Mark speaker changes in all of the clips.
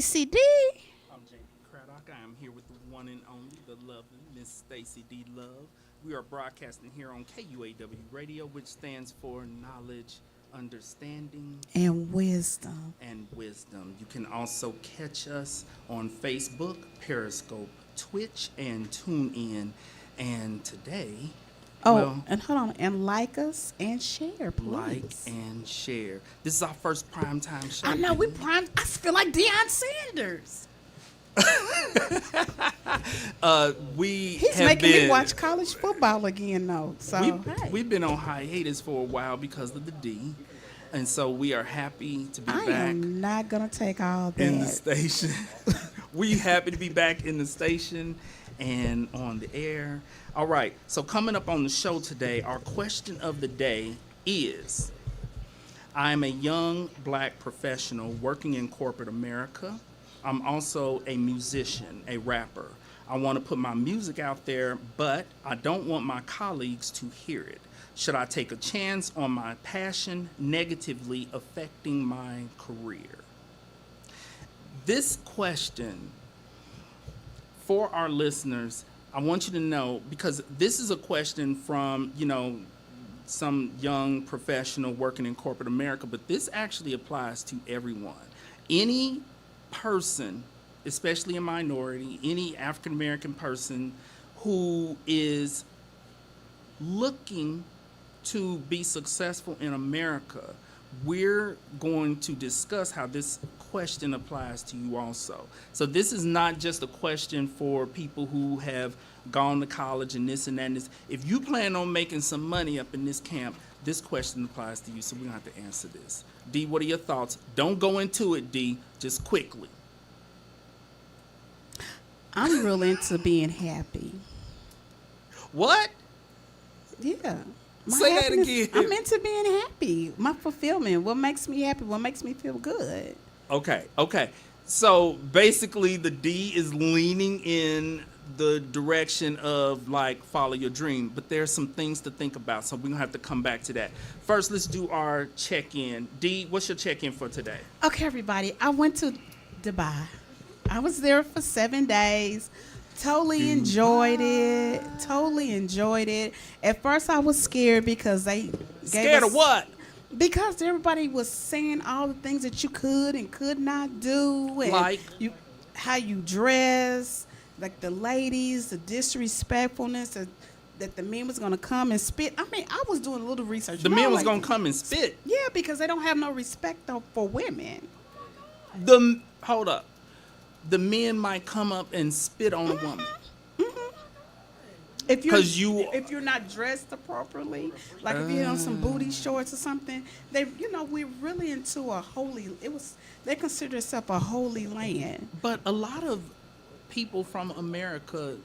Speaker 1: Stacy D.
Speaker 2: I'm JD Craddock. I am here with the one and only, the lovely Miss Stacy D. Love. We are broadcasting here on KUAW Radio, which stands for Knowledge, Understanding,
Speaker 1: And wisdom.
Speaker 2: and Wisdom. You can also catch us on Facebook, Periscope, Twitch, and TuneIn. And today,
Speaker 1: And hold on. And like us and share, please.
Speaker 2: like and share. This is our first primetime show.
Speaker 1: I know, we primed. I feel like Deion Sanders. He's
Speaker 2: have
Speaker 1: making me
Speaker 2: been-
Speaker 1: watch college football again, though. So, hey.
Speaker 2: We've been on hiatus for a while because of the D, and so we are happy to be
Speaker 1: I
Speaker 2: back
Speaker 1: am not going to take all that.
Speaker 2: in the station. We happy to be back in the station and on the air. All right, so coming up on the show today, our question of the day is, I'm a young black professional working in corporate America. I'm also a musician, a rapper. I want to put my music out there, but I don't want my colleagues to hear it. Should I take a chance on my passion negatively affecting my career? This question, for our listeners, I want you to know, because this is a question from, some young professional working in corporate America, but this actually applies to everyone. Any person, especially a minority, any African American person who is looking to be successful in America, we're going to discuss how this question applies to you also. So this is not just a question for people who have gone to college and this and that. And this. If you plan on making some money up in this camp, this question applies to you, so we're going to have to answer this. D, what are your thoughts? Don't go into it, D, just quickly.
Speaker 1: I'm real into being happy.
Speaker 2: What?
Speaker 1: Yeah.
Speaker 2: Say that again.
Speaker 1: I'm into being happy. My fulfillment. What makes me happy? What makes me feel good?
Speaker 2: Okay. So basically the D is leaning in the direction of like follow your dream, but there's some things to think about, so we're gonna have to come back to that. First, let's do our check-in. D, what's your check-in for today?
Speaker 1: Okay, everybody. I went to Dubai. I was there for 7 days. Totally enjoyed it. At first, I was scared because they
Speaker 2: Scared of what?
Speaker 1: Because everybody was saying all the things that you could and could not do, and
Speaker 2: Like?
Speaker 1: how you dress, like the ladies, the disrespectfulness, that the men was gonna come and spit. I mean, I was doing a little research.
Speaker 2: The men was gonna come and spit.
Speaker 1: Yeah, because they don't have no respect though for women.
Speaker 2: Hold up. The men might come up and spit on a woman.
Speaker 1: If
Speaker 2: Because
Speaker 1: if you're not dressed appropriately, like if you had on some booty shorts or something, we're really into they consider itself a holy land.
Speaker 2: But a lot of people from America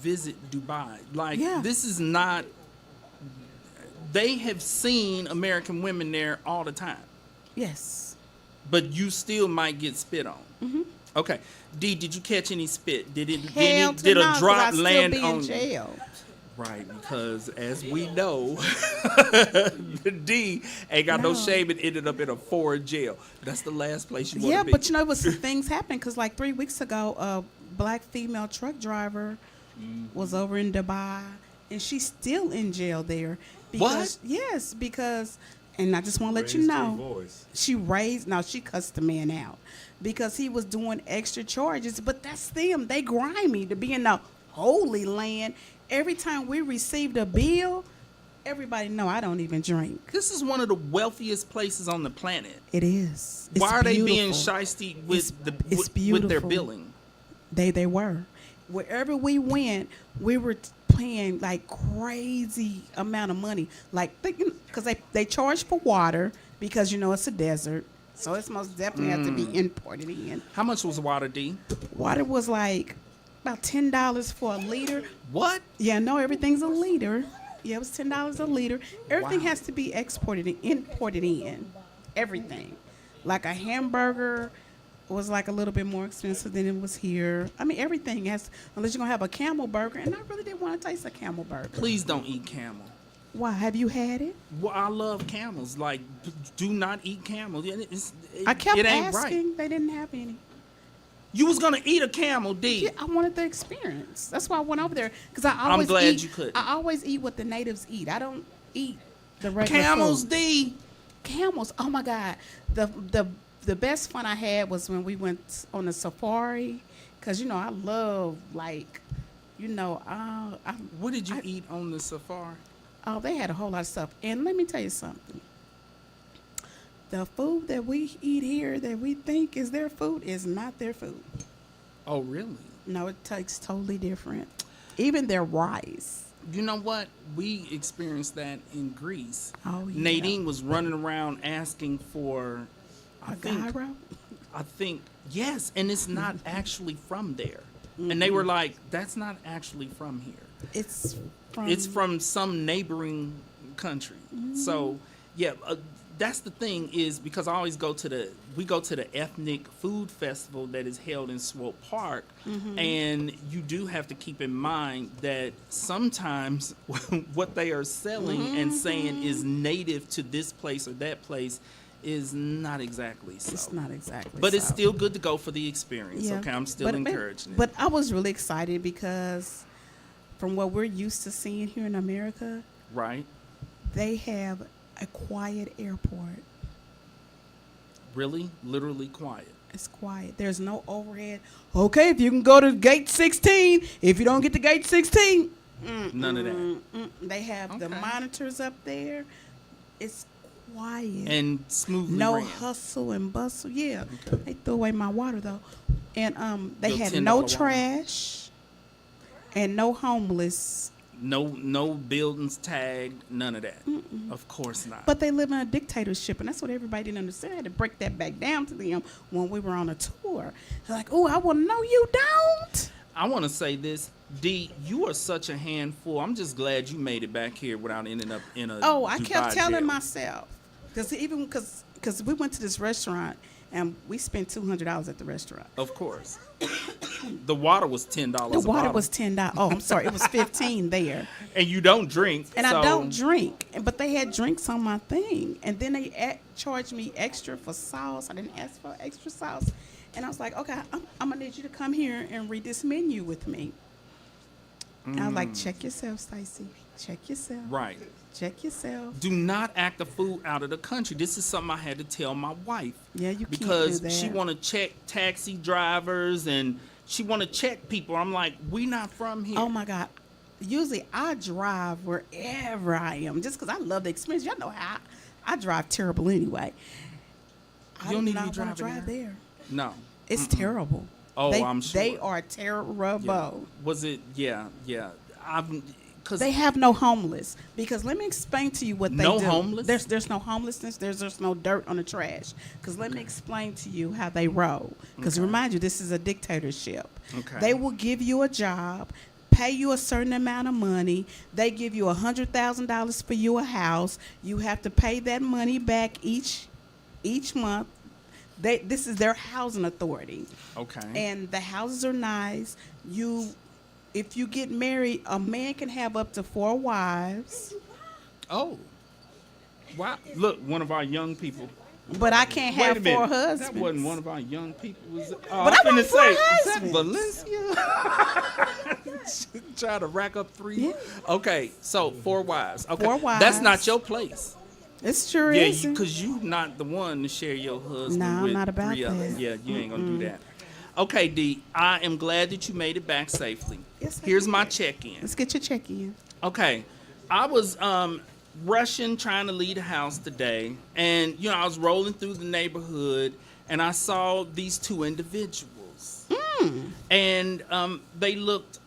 Speaker 2: visit Dubai. Like,
Speaker 1: Yeah.
Speaker 2: this is not, they have seen American women there all the time,
Speaker 1: Yes.
Speaker 2: but you still might get spit on. Okay. D, did you catch any spit? Did
Speaker 1: Hell to
Speaker 2: did
Speaker 1: no,
Speaker 2: a
Speaker 1: 'cause
Speaker 2: drop
Speaker 1: I'd still
Speaker 2: land
Speaker 1: be
Speaker 2: on
Speaker 1: in
Speaker 2: you?
Speaker 1: jail.
Speaker 2: Right, because as we know, the D ain't got no
Speaker 1: No.
Speaker 2: shame and ended up in a foreign jail. That's the last place you want
Speaker 1: Yeah,
Speaker 2: to be.
Speaker 1: but it was some things happened because like 3 weeks ago, a black female truck driver was over in Dubai, and she's still in jail there. Because,
Speaker 2: What?
Speaker 1: Yes, because, and I just want to let you
Speaker 3: Raised her
Speaker 1: know,
Speaker 3: voice.
Speaker 1: she cussed the man out because he was doing extra charges. But that's them. They grimy to be in the Holy Land. Every time we received a bill, everybody know I don't even drink.
Speaker 2: This is one of the wealthiest places on the planet.
Speaker 1: It is. It's
Speaker 2: Why are they being
Speaker 1: beautiful.
Speaker 2: shiesty with
Speaker 1: It's
Speaker 2: with their
Speaker 1: beautiful.
Speaker 2: billing?
Speaker 1: They were. Wherever we went, we were paying like crazy amount of money. Like, because they charge for water because, it's a desert. So it's most definitely have to be imported in.
Speaker 2: How much was water, D?
Speaker 1: Water was like about $10 for a liter.
Speaker 2: What?
Speaker 1: Yeah, no, everything's a liter. Yeah, it was $10 a liter. Everything
Speaker 2: Wow.
Speaker 1: has to be exported and imported in. Everything. Like a hamburger was like a little bit more expensive than it was here. I mean, everything has, unless you're going to have a camel burger. And I really didn't want to taste a camel burger.
Speaker 2: Please don't eat camel.
Speaker 1: Why? Have you had it?
Speaker 2: Well, I love camels. Like, do not eat camels.
Speaker 1: I kept
Speaker 2: it ain't
Speaker 1: asking.
Speaker 2: right.
Speaker 1: They didn't have any.
Speaker 2: You was gonna eat a camel, D.
Speaker 1: Yeah, I wanted the experience. That's why I went over there because I
Speaker 2: I'm
Speaker 1: always
Speaker 2: glad
Speaker 1: eat.
Speaker 2: you couldn't.
Speaker 1: I always eat what the natives eat. I don't eat the regular
Speaker 2: Camels,
Speaker 1: food.
Speaker 2: D.
Speaker 1: Camels. Oh my God. The best fun I had was when we went on a safari, because I love
Speaker 2: What did you eat on the safari?
Speaker 1: oh, they had a whole lot of stuff. And let me tell you something. The food that we eat here that we think is their food is not their food.
Speaker 2: Oh, really?
Speaker 1: No, it tastes totally different. Even their rice.
Speaker 2: You know what? We experienced that in Greece.
Speaker 1: Oh, yeah.
Speaker 2: Nadine was running around asking for,
Speaker 1: A gyro?
Speaker 2: I think, yes, and it's not actually from there. And they were like, that's not actually from here. It's from some neighboring country. So, yeah, that's the thing is because I always we go to the ethnic food festival that is held in Swope Park, and you do have to keep in mind that sometimes what they are selling and saying is native to this place or that place is not exactly so.
Speaker 1: It's not exactly
Speaker 2: But
Speaker 1: so.
Speaker 2: it's still good to go for the experience.
Speaker 1: Yeah.
Speaker 2: Okay, I'm still encouraging it.
Speaker 1: But I was really excited because from what we're used to seeing here in America,
Speaker 2: Right?
Speaker 1: they have a quiet airport.
Speaker 2: Really? Literally quiet.
Speaker 1: It's quiet. There's no overhead. Okay, if you can go to gate 16, if you don't get to gate 16,
Speaker 2: None of that.
Speaker 1: they have the
Speaker 2: Okay.
Speaker 1: monitors up there. It's quiet.
Speaker 2: And smoothly
Speaker 1: no
Speaker 2: ran.
Speaker 1: hustle and bustle. Yeah, they threw away my water though, and they
Speaker 2: Your
Speaker 1: had
Speaker 2: $10
Speaker 1: no
Speaker 2: water.
Speaker 1: trash and no homeless.
Speaker 2: No buildings tagged, none of that. Of course not.
Speaker 1: But they live in a dictatorship, and that's what everybody didn't understand. I had to break that back down to them when we were on a tour. They're like, "Oh, I want to know you don't."
Speaker 2: I want to say this, D, you are such a handful. I'm just glad you made it back here without ending up in a
Speaker 1: Oh, I
Speaker 2: Dubai
Speaker 1: kept telling
Speaker 2: jail.
Speaker 1: myself, because we went to this restaurant and we spent $200 at the restaurant.
Speaker 2: Of course. The water was $10
Speaker 1: The
Speaker 2: a
Speaker 1: water
Speaker 2: bottle.
Speaker 1: was $10. Oh, I'm sorry, it was 15 there.
Speaker 2: And you don't drink.
Speaker 1: And
Speaker 2: so
Speaker 1: I don't drink, but they had drinks on my thing, and then they charged me extra for sauce. I didn't ask for extra sauce, and I was like, okay, I'm gonna need you to come here and read this menu with me. And I was like, check yourself, Stacy. Check yourself.
Speaker 2: Right.
Speaker 1: Check yourself.
Speaker 2: Do not act the food out of the country. This is something I had to tell my wife.
Speaker 1: Yeah, you can't do
Speaker 2: Because
Speaker 1: that.
Speaker 2: she want to check taxi drivers and she want to check people. I'm like, we not from here.
Speaker 1: Oh my God. Usually I drive wherever I am just because I love the experience. Y'all know how I drive terrible anyway. I
Speaker 2: You don't
Speaker 1: do
Speaker 2: need to be
Speaker 1: not want to
Speaker 2: driving
Speaker 1: drive there.
Speaker 2: No.
Speaker 1: It's terrible.
Speaker 2: Oh,
Speaker 1: they,
Speaker 2: I'm sure.
Speaker 1: They are terrible.
Speaker 2: Yeah. Was it? Yeah. Cause
Speaker 1: They have no homeless because let me explain to you what they
Speaker 2: No
Speaker 1: do.
Speaker 2: homeless?
Speaker 1: There's no homelessness. There's just no dirt on the trash. Because let me explain to you how they roll. Because remind you, this is a dictatorship.
Speaker 2: Okay.
Speaker 1: They will give you a job, pay you a certain amount of money. They give you $100,000 for you a house. You have to pay that money back each month. This is their housing authority.
Speaker 2: Okay.
Speaker 1: And the houses are nice. If you get married, a man can have up to 4 wives.
Speaker 2: Oh. Wow. Look, one of our young people.
Speaker 1: But I can't
Speaker 2: Wait a
Speaker 1: have
Speaker 2: minute.
Speaker 1: 4 husbands.
Speaker 2: That wasn't one of our young people. Was it?
Speaker 1: But I want 4
Speaker 2: is
Speaker 1: husbands.
Speaker 2: that Valencia? Try to rack up 3.
Speaker 1: Yeah.
Speaker 2: Okay, so 4 wives. Okay.
Speaker 1: 4 wives.
Speaker 2: That's not your place.
Speaker 1: It's sure
Speaker 2: Yeah,
Speaker 1: isn't.
Speaker 2: because you not the one to share your husband
Speaker 1: No, I'm
Speaker 2: with
Speaker 1: not about
Speaker 2: 3 others.
Speaker 1: that.
Speaker 2: Yeah, you ain't gonna do that. Okay, D, I am glad that you made it back safely.
Speaker 1: Yes, I
Speaker 2: Here's
Speaker 1: did.
Speaker 2: my check-in.
Speaker 1: Let's get your check in.
Speaker 2: Okay, I was rushing trying to leave the house today, and I was rolling through the neighborhood, and I saw these 2 individuals, and they looked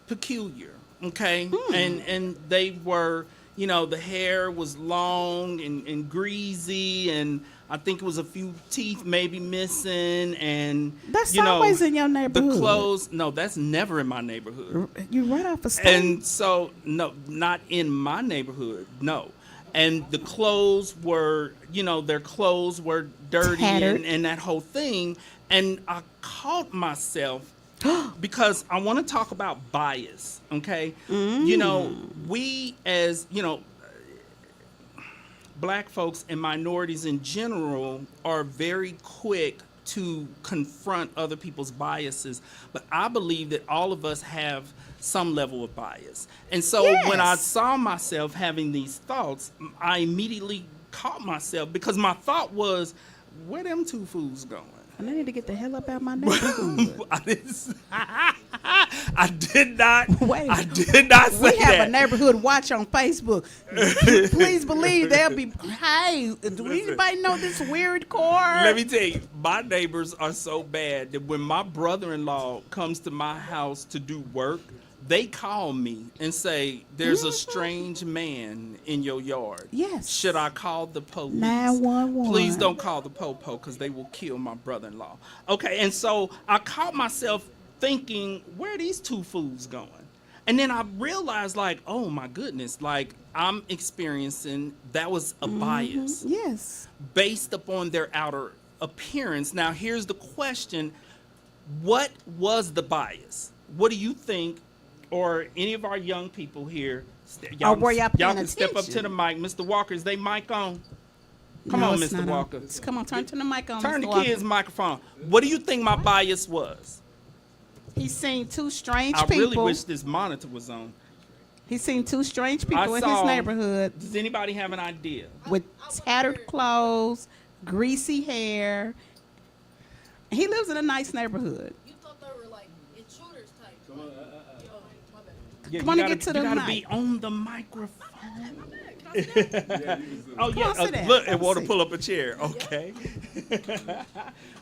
Speaker 2: peculiar. Okay, and they were. The hair was long and greasy, and I think it was a few teeth maybe missing, and
Speaker 1: That's always in your neighborhood.
Speaker 2: The clothes, no, that's never in my neighborhood.
Speaker 1: You right off a state.
Speaker 2: And so, no, not in my neighborhood, no. And the clothes were, their clothes were dirty and that whole thing. And I caught myself because I want to talk about bias, okay? We as, black folks and minorities in general are very quick to confront other people's biases, but I believe that all of us have some level of bias. And so when I
Speaker 1: Yes.
Speaker 2: saw myself having these thoughts, I immediately caught myself because my thought was, where them two fools going?
Speaker 1: And I need to get the hell up out my neighborhood.
Speaker 2: I didn't. I did not.
Speaker 1: Wait.
Speaker 2: I did not say
Speaker 1: We have
Speaker 2: that.
Speaker 1: a neighborhood watch on Facebook. Please believe they'll be. Hey, do anybody know this weird car?
Speaker 2: Let me tell you, my neighbors are so bad that when my brother-in-law comes to my house to do work, they call me and say, "There's a strange man in your yard.
Speaker 1: Yes.
Speaker 2: Should I call the police?"
Speaker 1: 911.
Speaker 2: Please don't call the po-po because they will kill my brother-in-law. Okay, and so I caught myself thinking, where are these two fools going? And then I realized, like, oh my goodness, like I'm experiencing, that was a bias
Speaker 1: Yes.
Speaker 2: based upon their outer appearance. Now, here's the question. What was the bias? What do you think, or any of our young people here,
Speaker 1: Or were y'all paying
Speaker 2: can step up to
Speaker 1: attention?
Speaker 2: the mic. Mr. Walker, is they mic on? Come
Speaker 1: No,
Speaker 2: on,
Speaker 1: it's
Speaker 2: Mr.
Speaker 1: not on.
Speaker 2: Walker.
Speaker 1: Come on, turn the mic on.
Speaker 2: Turn
Speaker 1: Mr.
Speaker 2: the
Speaker 1: Walker.
Speaker 2: kid's microphone. What do you think my bias was?
Speaker 1: He's seen two strange
Speaker 2: I
Speaker 1: people.
Speaker 2: really wish this monitor was on.
Speaker 1: He's seen two strange people in his
Speaker 2: saw-
Speaker 1: neighborhood
Speaker 2: Does anybody have an idea?
Speaker 1: with tattered clothes, greasy hair. He lives in a nice neighborhood.
Speaker 3: You thought they were like intruders type. Oh, my bad.
Speaker 2: Yeah,
Speaker 1: Come on
Speaker 2: you
Speaker 1: and
Speaker 2: gotta,
Speaker 1: get to
Speaker 2: you
Speaker 1: the
Speaker 2: gotta
Speaker 1: mic.
Speaker 2: be on the microphone. Oh
Speaker 1: Come
Speaker 2: yeah,
Speaker 1: on, sit down.
Speaker 2: look,
Speaker 1: Have
Speaker 2: and
Speaker 1: a
Speaker 2: want to
Speaker 1: seat.
Speaker 2: pull up a chair. Okay.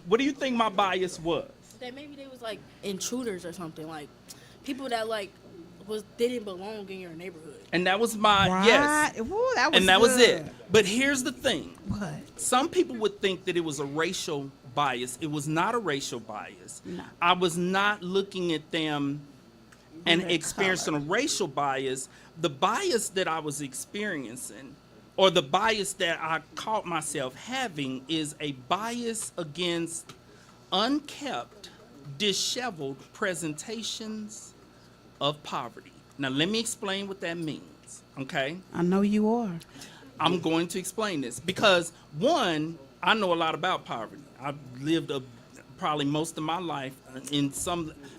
Speaker 2: What do you think my bias was?
Speaker 3: That maybe they was like intruders or something, like people that like didn't belong in your neighborhood.
Speaker 2: And that was my
Speaker 1: Right.
Speaker 2: yes.
Speaker 1: Ooh, that was
Speaker 2: And that was
Speaker 1: good.
Speaker 2: it. But here's the thing.
Speaker 1: What?
Speaker 2: Some people would think that it was a racial bias. It was not a racial bias.
Speaker 1: No.
Speaker 2: I was not looking at them and
Speaker 1: their
Speaker 2: experiencing a racial bias. The bias that I was experiencing, or the bias that I caught myself having, is a bias against unkept, disheveled presentations of poverty. Now, let me explain what that means, okay?
Speaker 1: I know you are.
Speaker 2: I'm going to explain this because, one, I know a lot about poverty. I've lived probably most of my life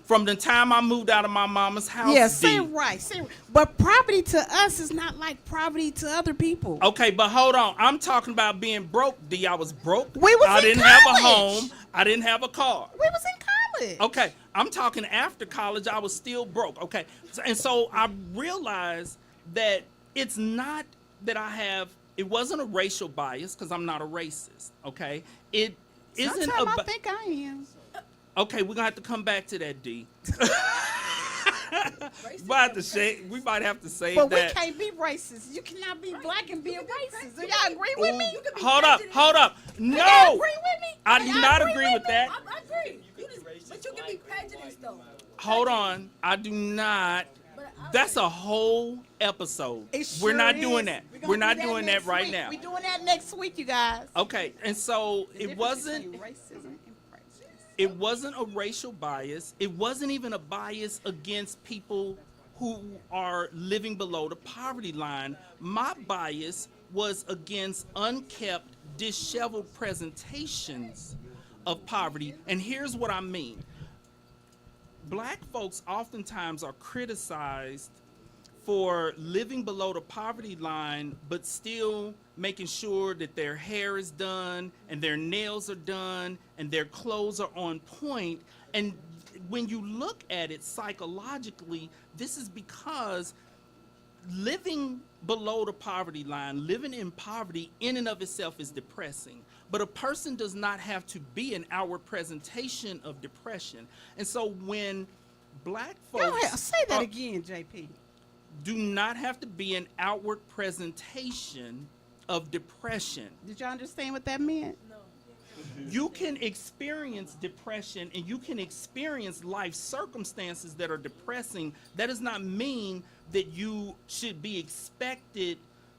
Speaker 2: from the time I moved out of my mama's house.
Speaker 1: Yeah, say
Speaker 2: D.
Speaker 1: it right. Say it right. But poverty to us is not like poverty to other people.
Speaker 2: Okay, but hold on. I'm talking about being broke, D. I was broke.
Speaker 1: We was
Speaker 2: I
Speaker 1: in
Speaker 2: didn't have a
Speaker 1: college.
Speaker 2: home. I didn't have a car.
Speaker 1: We was in college.
Speaker 2: Okay, I'm talking after college, I was still broke. Okay, and so I realized that it's not that it wasn't a racial bias because I'm not a racist. Okay, it isn't
Speaker 1: Sometimes I
Speaker 2: a.
Speaker 1: think I am.
Speaker 2: Okay, we're gonna have to come back to that, D. We might have to save
Speaker 1: But we
Speaker 2: that.
Speaker 1: can't be racist. You cannot be black and be a racist. Do y'all agree with me?
Speaker 2: Hold up.
Speaker 1: Do y'all
Speaker 2: No,
Speaker 1: agree with me?
Speaker 2: I
Speaker 1: Do
Speaker 2: do
Speaker 1: y'all
Speaker 2: not
Speaker 1: agree
Speaker 2: agree with
Speaker 1: me?
Speaker 2: that.
Speaker 3: I agree. But you can be prejudiced though.
Speaker 2: Hold on, I do not. That's a whole episode.
Speaker 1: It
Speaker 2: We're
Speaker 1: sure
Speaker 2: not
Speaker 1: is.
Speaker 2: doing that.
Speaker 1: gonna
Speaker 2: We're
Speaker 1: do
Speaker 2: not doing that
Speaker 1: next
Speaker 2: right
Speaker 1: week.
Speaker 2: now.
Speaker 1: We're doing that next week, you guys.
Speaker 2: Okay, and so
Speaker 1: The
Speaker 2: it
Speaker 1: difference
Speaker 2: wasn't.
Speaker 1: between racism and prejudice.
Speaker 2: It wasn't a racial bias. It wasn't even a bias against people who are living below the poverty line. My bias was against unkept, disheveled presentations of poverty. And here's what I mean. Black folks oftentimes are criticized for living below the poverty line, but still making sure that their hair is done and their nails are done and their clothes are on point. And when you look at it psychologically, this is because living below the poverty line, living in poverty in and of itself is depressing. But a person does not have to be an outward presentation of depression. And so when black
Speaker 1: Go ahead.
Speaker 2: folks
Speaker 1: Say that again, JP.
Speaker 2: do not have to be an outward presentation of depression.
Speaker 1: Did y'all understand what that meant?
Speaker 2: You can experience depression and you can experience life circumstances that are depressing. That does not mean that you should be expected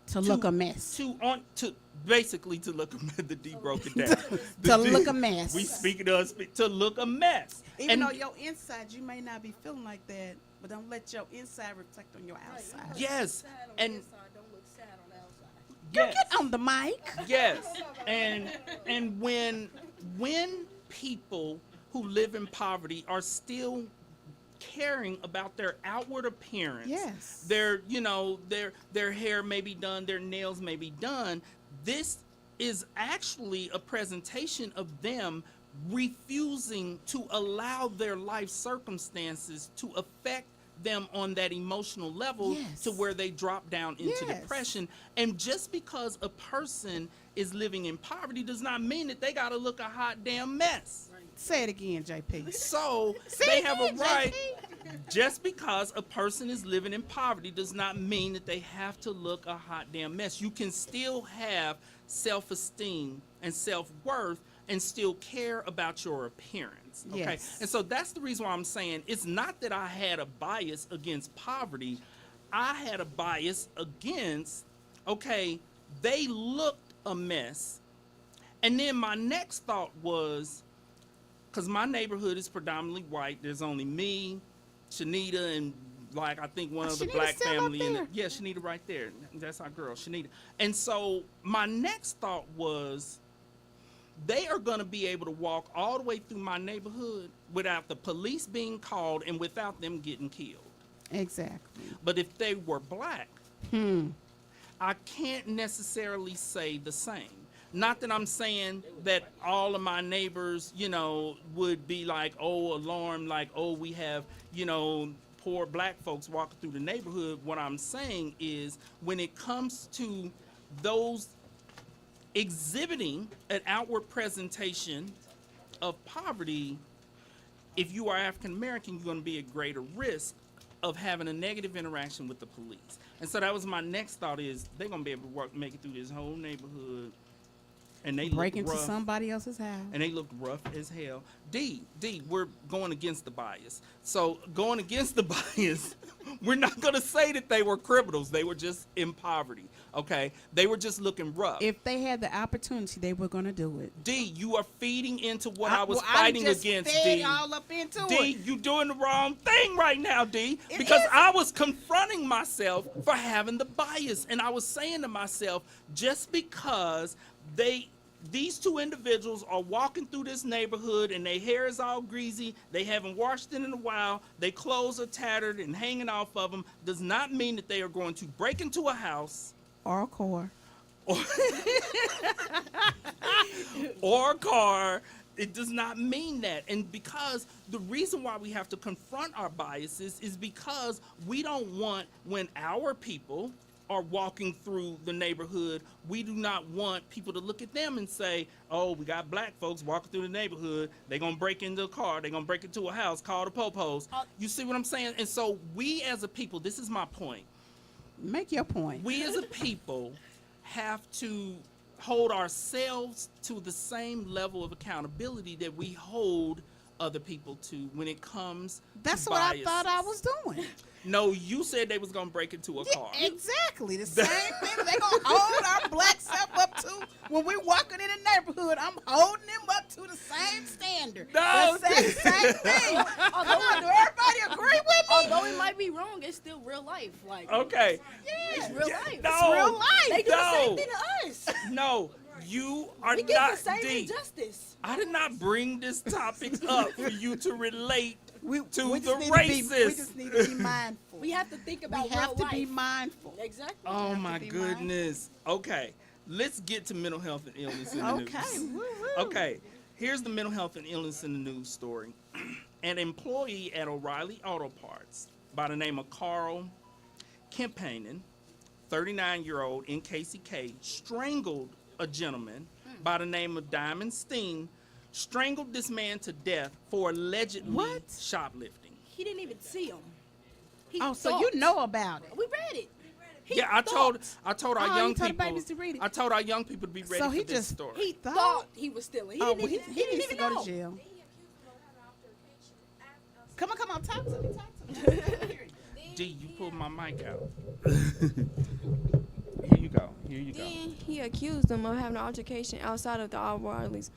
Speaker 1: To look a mess.
Speaker 2: To basically to look the D broke it down.
Speaker 1: To look a mess.
Speaker 2: We speak to look a mess.
Speaker 1: Even
Speaker 2: And-
Speaker 1: though your inside, you may not be feeling like that, but don't let your inside reflect on your outside.
Speaker 2: yes,
Speaker 3: Sad on
Speaker 2: and
Speaker 3: the inside, don't look sad on the outside.
Speaker 2: yes.
Speaker 1: Get on the mic.
Speaker 2: Yes, and when people who live in poverty are still caring about their outward appearance.
Speaker 1: Yes.
Speaker 2: Their hair may be done, their nails may be done. This is actually a presentation of them refusing to allow their life circumstances to affect them on that emotional level
Speaker 1: Yes.
Speaker 2: to where they drop down into
Speaker 1: Yes.
Speaker 2: depression. And just because a person is living in poverty does not mean that they got to look a hot damn mess.
Speaker 1: Say it again, JP.
Speaker 2: So
Speaker 1: Say
Speaker 2: they
Speaker 1: it
Speaker 2: have a
Speaker 1: again,
Speaker 2: right.
Speaker 1: JP.
Speaker 2: Just because a person is living in poverty does not mean that they have to look a hot damn mess. You can still have self-esteem and self-worth and still care about your appearance. Okay.
Speaker 1: Yes.
Speaker 2: And so that's the reason why I'm saying it's not that I had a bias against poverty. I had a bias against, okay, they looked a mess. And then my next thought was, because my neighborhood is predominantly white, there's only me, Shanita, and like I think one other
Speaker 1: Shanita's
Speaker 2: black
Speaker 1: still up
Speaker 2: family in
Speaker 1: there.
Speaker 2: it. Yeah, Shanita right there. That's our girl, Shanita. And so my next thought was, they are going to be able to walk all the way through my neighborhood without the police being called and without them getting killed.
Speaker 1: Exactly.
Speaker 2: But if they were black, I can't necessarily say the same. Not that I'm saying that all of my neighbors, would be like, oh, alarmed, like, oh, we have, poor black folks walking through the neighborhood. What I'm saying is, when it comes to those exhibiting an outward presentation of poverty, if you are African American, you're going to be at greater risk of having a negative interaction with the police. And so that was my next thought, is they're going to be able to make it through this whole neighborhood, and they
Speaker 1: Break
Speaker 2: look
Speaker 1: into
Speaker 2: rough,
Speaker 1: somebody else's house.
Speaker 2: and they look rough as hell. D, we're going against the bias. So going against the bias, we're not going to say that they were criminals. They were just in poverty, okay? They were just looking rough.
Speaker 1: If they had the opportunity, they were going to do it.
Speaker 2: D, you are feeding into what I was
Speaker 1: I'm
Speaker 2: fighting
Speaker 1: just
Speaker 2: against,
Speaker 1: fed
Speaker 2: D.
Speaker 1: all up into
Speaker 2: D,
Speaker 1: it.
Speaker 2: you doing the wrong thing right now, D.
Speaker 1: It
Speaker 2: Because
Speaker 1: is.
Speaker 2: I was confronting myself for having the bias. And I was saying to myself, just because these two individuals are walking through this neighborhood and their hair is all greasy, they haven't washed it in a while, their clothes are tattered and hanging off of them, does not mean that they are going to break into a house
Speaker 1: Or a car.
Speaker 2: or a car. It does not mean that. And because the reason why we have to confront our biases is because we don't want, when our people are walking through the neighborhood, we do not want people to look at them and say, oh, we got black folks walking through the neighborhood, they're going to break into a car, they're going to break into a house, call the popos. You see what I'm saying? And so we as a people, this is my point,
Speaker 1: Make your point.
Speaker 2: we as a people have to hold ourselves to the same level of accountability that we hold other people to when it comes
Speaker 1: That's
Speaker 2: to
Speaker 1: what
Speaker 2: biases.
Speaker 1: I thought I was doing.
Speaker 2: No, you said they was gonna break into a car.
Speaker 1: Exactly. The same thing they going to hold our black self up to when we walking in the neighborhood. I'm holding them up to the same standard.
Speaker 2: No.
Speaker 1: The same thing. Come on, do everybody agree with me?
Speaker 3: Although it might be wrong, it's still real life. Like,
Speaker 2: Okay.
Speaker 3: it's real life.
Speaker 2: No.
Speaker 1: It's real life.
Speaker 3: They do the
Speaker 2: No.
Speaker 3: same thing to us.
Speaker 2: No, you are
Speaker 3: We get
Speaker 2: not
Speaker 3: the same
Speaker 2: D.
Speaker 3: injustice.
Speaker 2: I did not bring this topic up for you to relate to
Speaker 1: just
Speaker 2: the
Speaker 1: need to be-
Speaker 2: racist.
Speaker 1: we just need to be mindful.
Speaker 3: We have to think about
Speaker 1: We have
Speaker 3: real
Speaker 1: to
Speaker 3: life.
Speaker 1: be mindful.
Speaker 3: Exactly.
Speaker 2: Oh
Speaker 1: have to
Speaker 2: my
Speaker 1: be
Speaker 2: goodness. Okay, let's get to mental health and illness in the
Speaker 1: Okay.
Speaker 2: news.
Speaker 1: Woo-woo.
Speaker 2: Okay, here's the mental health and illness in the news story. An employee at O'Reilly Auto Parts by the name of Carl Kempanen, 39-year-old in KCK, strangled a gentleman by the name of Diamond Steen, strangled this man to death for allegedly
Speaker 1: What?
Speaker 2: shoplifting.
Speaker 3: He didn't even see him. He
Speaker 1: Oh, so
Speaker 3: thought.
Speaker 1: you know about it.
Speaker 3: We read it. He
Speaker 2: Yeah, I told
Speaker 3: thought.
Speaker 2: our
Speaker 1: Oh,
Speaker 2: young
Speaker 1: you told the
Speaker 2: people.
Speaker 1: babies to read it.
Speaker 2: I told our young people to be ready
Speaker 1: So
Speaker 2: for
Speaker 1: he
Speaker 2: this
Speaker 1: just-
Speaker 2: story.
Speaker 3: He
Speaker 1: Thought?
Speaker 3: thought he was stealing. He
Speaker 1: Oh,
Speaker 3: didn't
Speaker 1: well,
Speaker 3: even.
Speaker 1: he
Speaker 3: He didn't
Speaker 1: needs to
Speaker 3: even
Speaker 1: go
Speaker 3: know.
Speaker 1: to jail.
Speaker 4: Then he accused him of having an altercation.
Speaker 1: Come on, talk to me, talk to me.
Speaker 2: D, you pulled my mic out. Here you go. Here you go.
Speaker 5: Then he accused them of having an altercation outside of the O'Reillys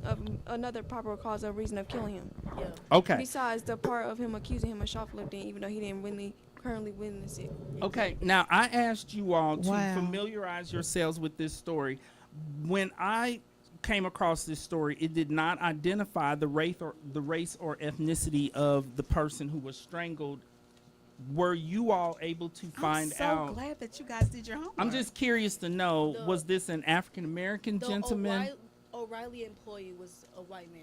Speaker 5: of another proper cause or reason of killing him.
Speaker 3: Yeah.
Speaker 2: Okay.
Speaker 5: Besides the part of him accusing him of shoplifting, even though he didn't really currently witness it.
Speaker 2: Okay. Now I asked you all to
Speaker 1: Wow.
Speaker 2: familiarize yourselves with this story. When I came across this story, it did not identify the race or ethnicity of the person who was strangled. Were you all able to find
Speaker 1: I'm so
Speaker 2: out?
Speaker 1: glad that you guys did your homework.
Speaker 2: I'm just curious to know,
Speaker 3: The-
Speaker 2: was this an African American
Speaker 3: The
Speaker 2: gentleman?
Speaker 3: O'Reilly employee was a white man.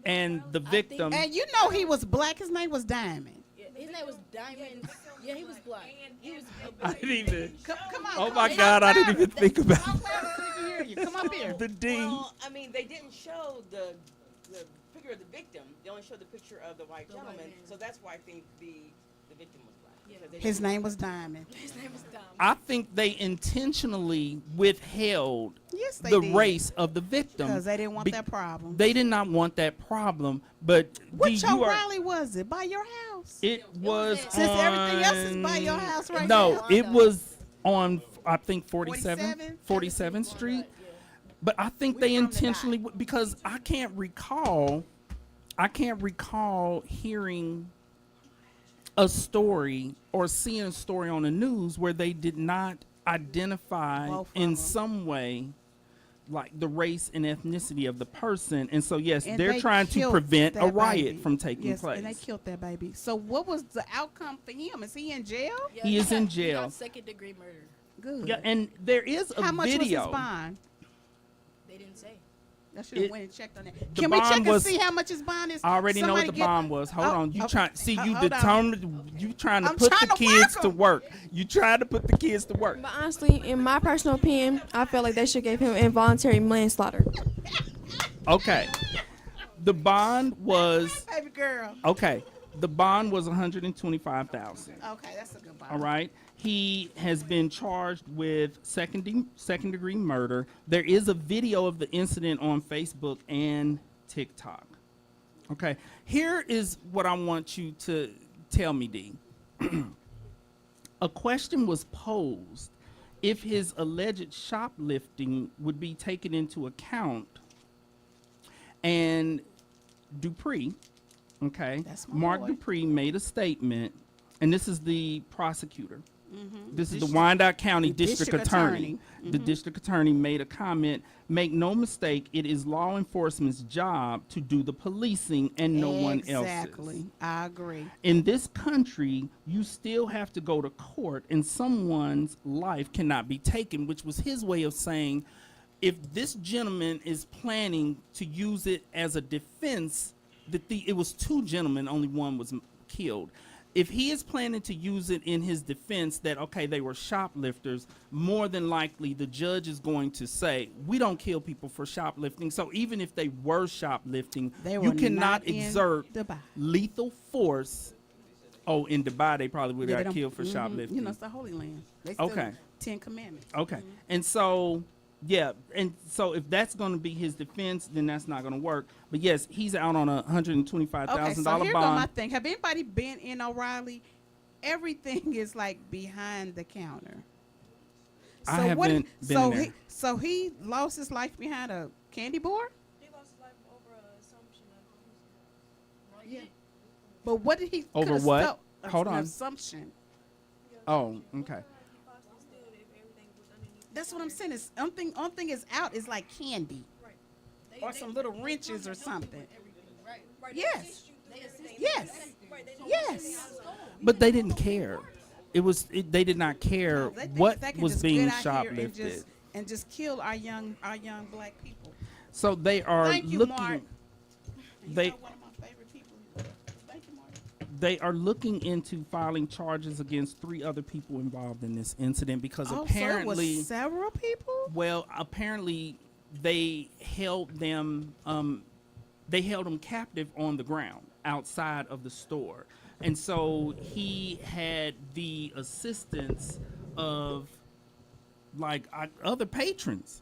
Speaker 2: And the
Speaker 3: think-
Speaker 2: victim,
Speaker 1: And you know he was black. His name was Diamond.
Speaker 3: Yeah, his name was Diamond. Yeah, he was black. He was
Speaker 2: I didn't even.
Speaker 1: Come on.
Speaker 2: Oh
Speaker 1: come
Speaker 2: my
Speaker 1: on,
Speaker 2: God, I
Speaker 1: talk
Speaker 2: didn't even
Speaker 1: louder.
Speaker 2: think about
Speaker 1: Talk louder so they can hear you. Come up here.
Speaker 2: the D.
Speaker 6: Well, I mean, they didn't show the picture of the victim. They only showed the picture of the white
Speaker 3: The white
Speaker 6: gentleman.
Speaker 3: man.
Speaker 6: So that's why I think the victim was black.
Speaker 3: Yeah.
Speaker 6: Because they
Speaker 1: His
Speaker 6: didn't-
Speaker 1: name was Diamond.
Speaker 3: His name was Diamond.
Speaker 2: I think they intentionally withheld
Speaker 1: Yes, they
Speaker 2: the
Speaker 1: did.
Speaker 2: race of the victim
Speaker 1: Because they didn't want
Speaker 2: Be-
Speaker 1: that problem.
Speaker 2: They did not want that problem, but
Speaker 1: Which
Speaker 2: D, you are.
Speaker 1: O'Reilly was it? By your house?
Speaker 2: It was
Speaker 3: Since
Speaker 1: Since everything else is by
Speaker 2: on-
Speaker 1: your house right
Speaker 2: No,
Speaker 1: now.
Speaker 2: it was on I think
Speaker 1: 47?
Speaker 2: 47th Street. But I think
Speaker 1: We
Speaker 2: they
Speaker 1: from the
Speaker 2: intentionally because I can't recall hearing a story or seeing a story on the news where they did not identify
Speaker 1: Both of
Speaker 2: in
Speaker 1: them.
Speaker 2: some way like the race and ethnicity of the person. And so yes,
Speaker 1: And
Speaker 2: they're
Speaker 1: they
Speaker 2: trying to
Speaker 1: killed
Speaker 2: prevent a
Speaker 1: that
Speaker 2: riot
Speaker 1: baby.
Speaker 2: from taking
Speaker 1: Yes,
Speaker 2: place.
Speaker 1: and they killed that baby. So what was the outcome for him? Is he in jail?
Speaker 3: Yeah,
Speaker 2: He is in
Speaker 3: He
Speaker 2: jail.
Speaker 3: got second-degree murder.
Speaker 1: Good.
Speaker 2: Yeah, and there is a
Speaker 1: How much
Speaker 2: video.
Speaker 1: was his bond?
Speaker 3: They didn't say.
Speaker 1: I should have
Speaker 2: It-
Speaker 1: went and checked on that.
Speaker 2: the
Speaker 1: Can we
Speaker 2: bond
Speaker 1: check
Speaker 2: was-
Speaker 1: and see how much his bond is?
Speaker 2: I already know what
Speaker 1: Somebody
Speaker 2: the
Speaker 1: get-
Speaker 2: bomb was. Hold
Speaker 1: Oh,
Speaker 2: on. You
Speaker 1: okay.
Speaker 2: trying see you
Speaker 1: Hold on.
Speaker 2: determined you trying to
Speaker 1: I'm
Speaker 2: put
Speaker 1: trying
Speaker 2: the
Speaker 1: to
Speaker 2: kids
Speaker 1: work
Speaker 2: to
Speaker 1: 'em.
Speaker 2: work. You trying to put the kids to work.
Speaker 5: But honestly, in my personal opinion, I feel like they should give him involuntary manslaughter.
Speaker 2: Okay. The bond was
Speaker 1: Baby girl.
Speaker 2: okay. The bond was 125,000.
Speaker 1: Okay, that's a good bond.
Speaker 2: All right. He has been charged with second degree murder. There is a video of the incident on Facebook and TikTok. Okay. Here is what I want you to tell me, D. A question was posed if his alleged shoplifting would be taken into account. And Dupree, okay,
Speaker 1: That's my
Speaker 2: Mark
Speaker 1: boy.
Speaker 2: Dupree made a statement, and this is the prosecutor. This is the
Speaker 1: District-
Speaker 2: Wyandotte County
Speaker 1: the
Speaker 2: District
Speaker 1: district
Speaker 2: Attorney.
Speaker 1: attorney.
Speaker 2: The district attorney made a comment. Make no mistake, it is law enforcement's job to do the policing and no one else's.
Speaker 1: Exactly. I agree.
Speaker 2: In this country, you still have to go to court, and someone's life cannot be taken, which was his way of saying, if this gentleman is planning to use it as a defense, it was two gentlemen, only one was killed. If he is planning to use it in his defense that, okay, they were shoplifters, more than likely the judge is going to say, we don't kill people for shoplifting. So even if they were shoplifting,
Speaker 1: They
Speaker 2: you
Speaker 1: were
Speaker 2: cannot
Speaker 1: not in
Speaker 2: exert
Speaker 1: Dubai.
Speaker 2: lethal force. Oh, in Dubai, they probably would
Speaker 1: Yeah,
Speaker 2: have
Speaker 1: they
Speaker 2: got
Speaker 1: don't-
Speaker 2: killed for shoplifting.
Speaker 1: You know, it's the Holy Land. They still
Speaker 2: Okay.
Speaker 1: 10 Commandments.
Speaker 2: Okay. And so, yeah. And so if that's going to be his defense, then that's not going to work. But yes, he's out on a $125,000
Speaker 1: Okay, so here go
Speaker 2: bond.
Speaker 1: my thing. Have anybody been in O'Reilly? Everything is like behind the counter.
Speaker 2: I haven't been in there.
Speaker 1: So he lost his life behind a candy bar?
Speaker 4: He lost his life over an assumption of
Speaker 1: Yeah. But what did he
Speaker 2: Over
Speaker 1: coulda
Speaker 2: what?
Speaker 1: stole-
Speaker 2: Hold
Speaker 1: an
Speaker 2: on.
Speaker 1: assumption.
Speaker 2: Oh, okay.
Speaker 4: he possibly steal it if everything was underneath.
Speaker 1: That's what I'm saying. Is only thing is out is like candy or some little wrenches or something.
Speaker 3: Right.
Speaker 1: Yes.
Speaker 3: They assist.
Speaker 1: Yes. Yes.
Speaker 2: But they didn't care. They did not care
Speaker 1: They think
Speaker 2: what
Speaker 1: they can
Speaker 2: was
Speaker 1: just
Speaker 2: being
Speaker 1: get out here
Speaker 2: shoplifted.
Speaker 1: and just kill our young black people.
Speaker 2: So they are
Speaker 1: Thank you,
Speaker 2: looking.
Speaker 1: Mark.
Speaker 2: They
Speaker 1: You know one of my favorite people. Thank you, Mark.
Speaker 2: they are looking into filing charges against 3 other people involved in this incident because
Speaker 1: Oh,
Speaker 2: apparently,
Speaker 1: so it was several people.
Speaker 2: well, apparently they held them. They held them captive on the ground outside of the store, and so he had the assistance of like other patrons.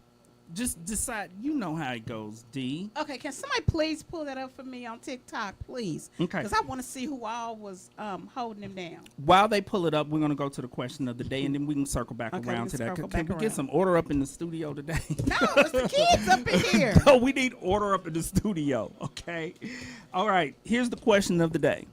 Speaker 2: Just decide. You know how it goes, D.
Speaker 1: Okay, can somebody please pull that up for me on TikTok, please?
Speaker 2: Okay.
Speaker 1: Because I want to see who all was holding him down.
Speaker 2: While they pull it up, we're gonna go to the question of the day, and then we can circle back
Speaker 1: Okay,
Speaker 2: around
Speaker 1: we
Speaker 2: to
Speaker 1: can
Speaker 2: that.
Speaker 1: circle
Speaker 2: Can
Speaker 1: back
Speaker 2: we get
Speaker 1: around.
Speaker 2: some order up in the studio today?
Speaker 1: No, it's the kids up in here.
Speaker 2: No, we need order up in the studio. Okay. All right. Here's the question of the day.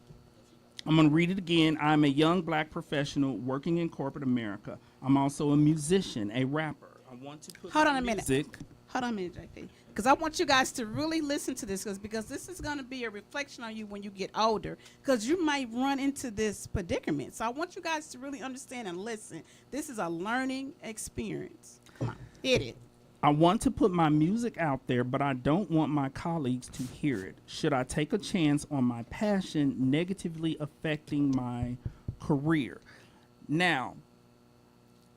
Speaker 2: I'm going to read it again. I'm a young black professional working in corporate America. I'm also a musician, a rapper. I want to put
Speaker 1: Hold
Speaker 2: my
Speaker 1: on a minute.
Speaker 2: music.
Speaker 1: Hold on a minute, JP. Because I want you guys to really listen to this, because this is going to be a reflection on you when you get older, because you might run into this predicament. So I want you guys to really understand and listen. This is a learning experience. Come on, hit it.
Speaker 2: I want to put my music out there, but I don't want my colleagues to hear it. Should I take a chance on my passion negatively affecting my career? Now,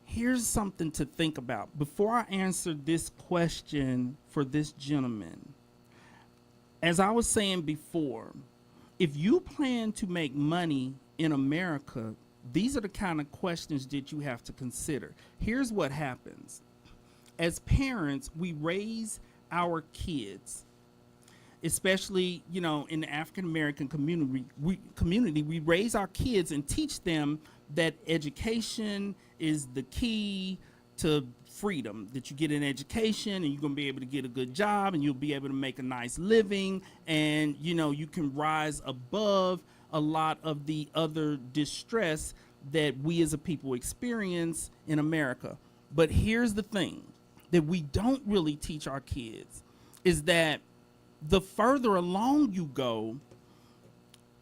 Speaker 2: here's something to think about. Before I answer this question for this gentleman, as I was saying before, if you plan to make money in America, these are the kind of questions that you have to consider. Here's what happens. As parents, we raise our kids, especially, you know, in the African American community, we raise our kids and teach them that education is the key to freedom, that you get an education and you're going to be able to get a good job and you'll be able to make a nice living, and, you know, you can rise above a lot of the other distress that we as a people experience in America. But here's the thing that we don't really teach our kids is that the further along you go,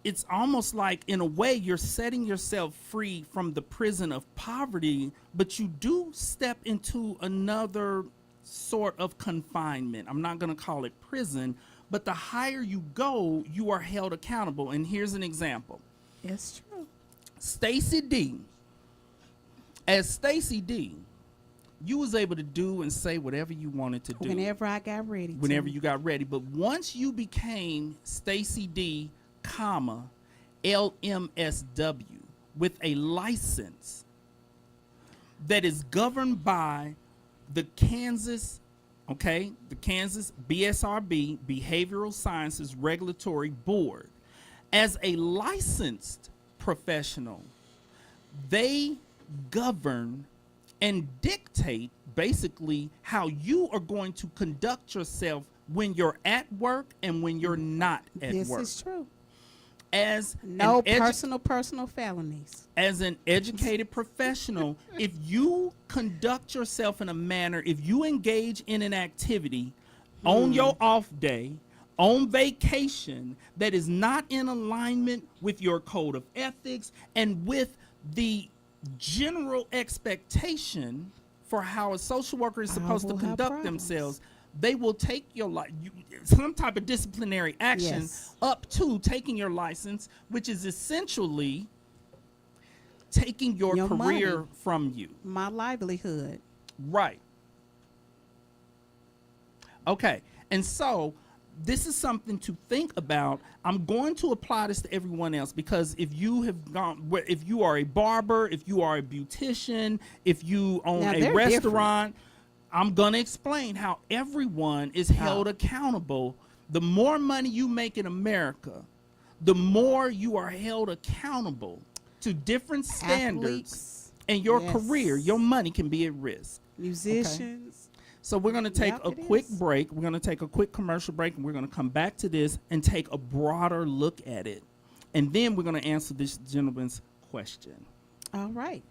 Speaker 2: it's almost like, in a way, you're setting yourself free from the prison of poverty, but you do step into another sort of confinement. I'm not going to call it prison, but the higher you go, you are held accountable. And here's an example.
Speaker 1: It's true.
Speaker 2: Stacy D. As Stacy D, you was able to do and say whatever you wanted to do.
Speaker 1: Whenever I got ready.
Speaker 2: Whenever you got ready. But once you became Stacy D, comma, LMSW, with a license that is governed by the Kansas BSRB, Behavioral Sciences Regulatory Board. As a licensed professional, they govern and dictate basically how you are going to conduct yourself when you're at work and when you're not at
Speaker 1: This
Speaker 2: work.
Speaker 1: is true.
Speaker 2: As
Speaker 1: No
Speaker 2: an
Speaker 1: personal felonies.
Speaker 2: as an educated professional, if you conduct yourself in a manner, if you engage in an activity on your off day, on vacation, that is not in alignment with your code of ethics and with the general expectation for how a social worker is supposed to
Speaker 1: will have
Speaker 2: conduct
Speaker 1: problems.
Speaker 2: themselves, they will take your some type of disciplinary action
Speaker 1: Yes.
Speaker 2: up to taking your license, which is essentially taking your career
Speaker 1: money.
Speaker 2: from you.
Speaker 1: My livelihood.
Speaker 2: Right. Okay. And so this is something to think about. I'm going to apply this to everyone else, because if you are a barber, if you are a beautician, if you own
Speaker 1: Now,
Speaker 2: a
Speaker 1: they're
Speaker 2: restaurant, I'm going to explain how everyone is held accountable. The more money you make in America, the more you are held accountable to different standards,
Speaker 1: Athletes,
Speaker 2: and your
Speaker 1: yes.
Speaker 2: career, your money can be at risk.
Speaker 1: Musicians.
Speaker 2: So we're going to take
Speaker 1: Yep,
Speaker 2: a
Speaker 1: it
Speaker 2: quick
Speaker 1: is.
Speaker 2: break. We're going to take a quick commercial break, and we're going to come back to this and take a broader look at it. And then we're going to answer this gentleman's question.
Speaker 1: All right.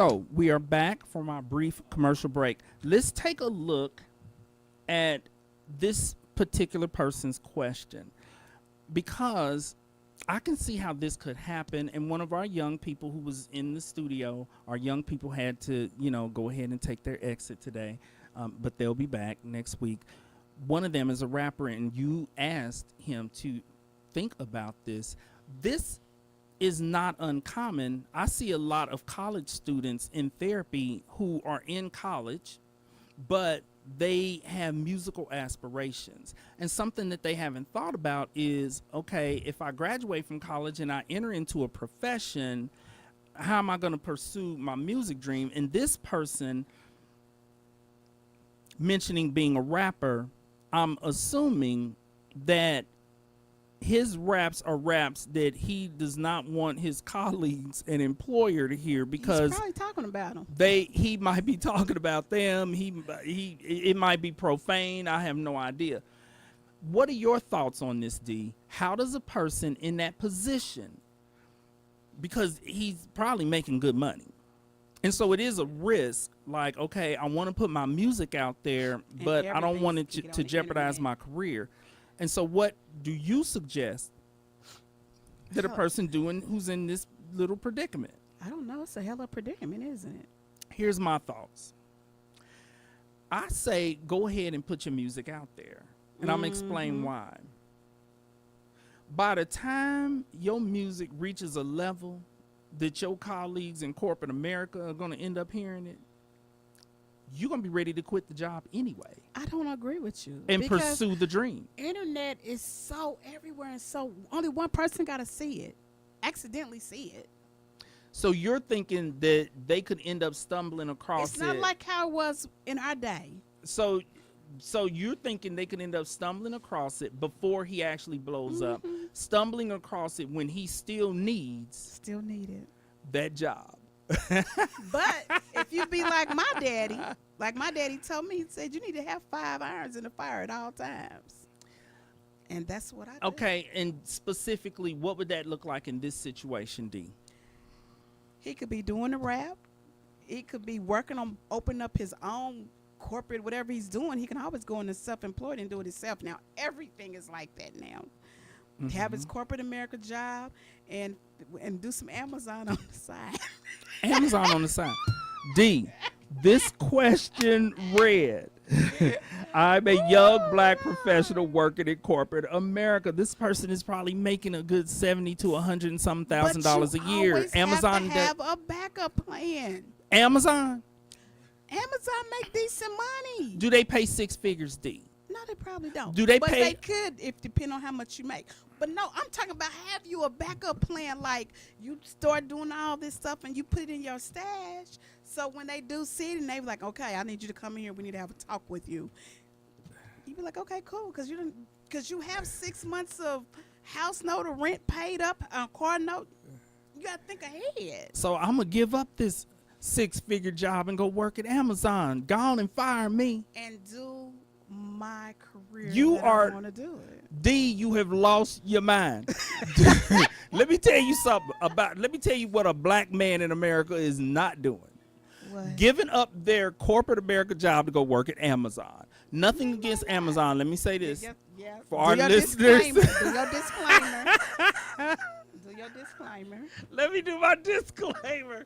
Speaker 2: So we are back from our brief commercial break. Let's take a look at this particular person's question, because I can see how this could happen. And one of our young people who was in the studio, our young people had to, go ahead and take their exit today, but they'll be back next week. One of them is a rapper, and you asked him to think about this. This is not uncommon. I see a lot of college students in therapy who are in college, but they have musical aspirations. And something that they haven't thought about is, okay, if I graduate from college and I enter into a profession, how am I going to pursue my music dream? And this person mentioning being a rapper, I'm assuming that his raps are raps that he does not want his colleagues and employer to hear, because
Speaker 1: he's probably talking about them.
Speaker 2: he might be talking about them. It might be profane. I have no idea. What are your thoughts on this, D? How does a person in that position, because he's probably making good money, and so it is a risk, like, okay, I want to put my music out there, but I don't want it to jeopardize my career. And so what do you suggest that a person doing who's in this little predicament?
Speaker 1: I don't know. It's a hell of a predicament, isn't it?
Speaker 2: Here's my thoughts. I say go ahead and put your music out there. And I'm going to explain why. By the time your music reaches a level that your colleagues in corporate America are going to end up hearing it, you're going to be ready to quit the job anyway.
Speaker 1: I don't agree with you.
Speaker 2: And
Speaker 1: because
Speaker 2: pursue the dream.
Speaker 1: Internet is so everywhere, and so only one person got to see it, accidentally see it.
Speaker 2: So you're thinking that they could end up stumbling across it.
Speaker 1: It's not like how it was in our day.
Speaker 2: So you're thinking they could end up stumbling across it before he actually blows up, stumbling across it when he still needs
Speaker 1: it.
Speaker 2: that job.
Speaker 1: But if you be like my daddy told me, he said you need to have 5 irons in the fire at all times. And that's what I do.
Speaker 2: Okay, and specifically, what would that look like in this situation, D?
Speaker 1: He could be doing the rap. He could be working on opening up his own corporate, whatever he's doing. He can always go into self-employed and do it himself. Now, everything is like that now. Have his corporate America job and do some Amazon on the side.
Speaker 2: Amazon on the side. D, this question read, I'm a young black professional working in corporate America. This person is probably making a good $70,000 to $100 and some thousand dollars a year.
Speaker 1: Always
Speaker 2: Amazon
Speaker 1: have a backup plan.
Speaker 2: Amazon
Speaker 1: make decent money.
Speaker 2: Do they pay 6 figures, D?
Speaker 1: No, they probably don't.
Speaker 2: Do they
Speaker 1: but
Speaker 2: pay?
Speaker 1: They could, if depending on how much you make. But no, I'm talking about have you a backup plan, like you start doing all this stuff and you put it in your stash. So when they do see it and they be like, okay, I need you to come in here. We need to have a talk with you. You be like, okay, cool, because you have 6 months of house note or rent paid up, car note. You gotta think ahead.
Speaker 2: So I'm gonna give up this 6-figure job and go work at Amazon. Go on and fire me.
Speaker 1: And do my career.
Speaker 2: You
Speaker 1: I want to do it.
Speaker 2: D, you have lost your mind. Let me tell you what a black man in America is not doing.
Speaker 1: What?
Speaker 2: Giving up their corporate America job to go work at Amazon. Nothing against Amazon. Let me say this.
Speaker 1: Yeah.
Speaker 2: For our
Speaker 1: your
Speaker 2: listeners.
Speaker 1: Do your disclaimer. Do your disclaimer.
Speaker 2: Let me do my disclaimer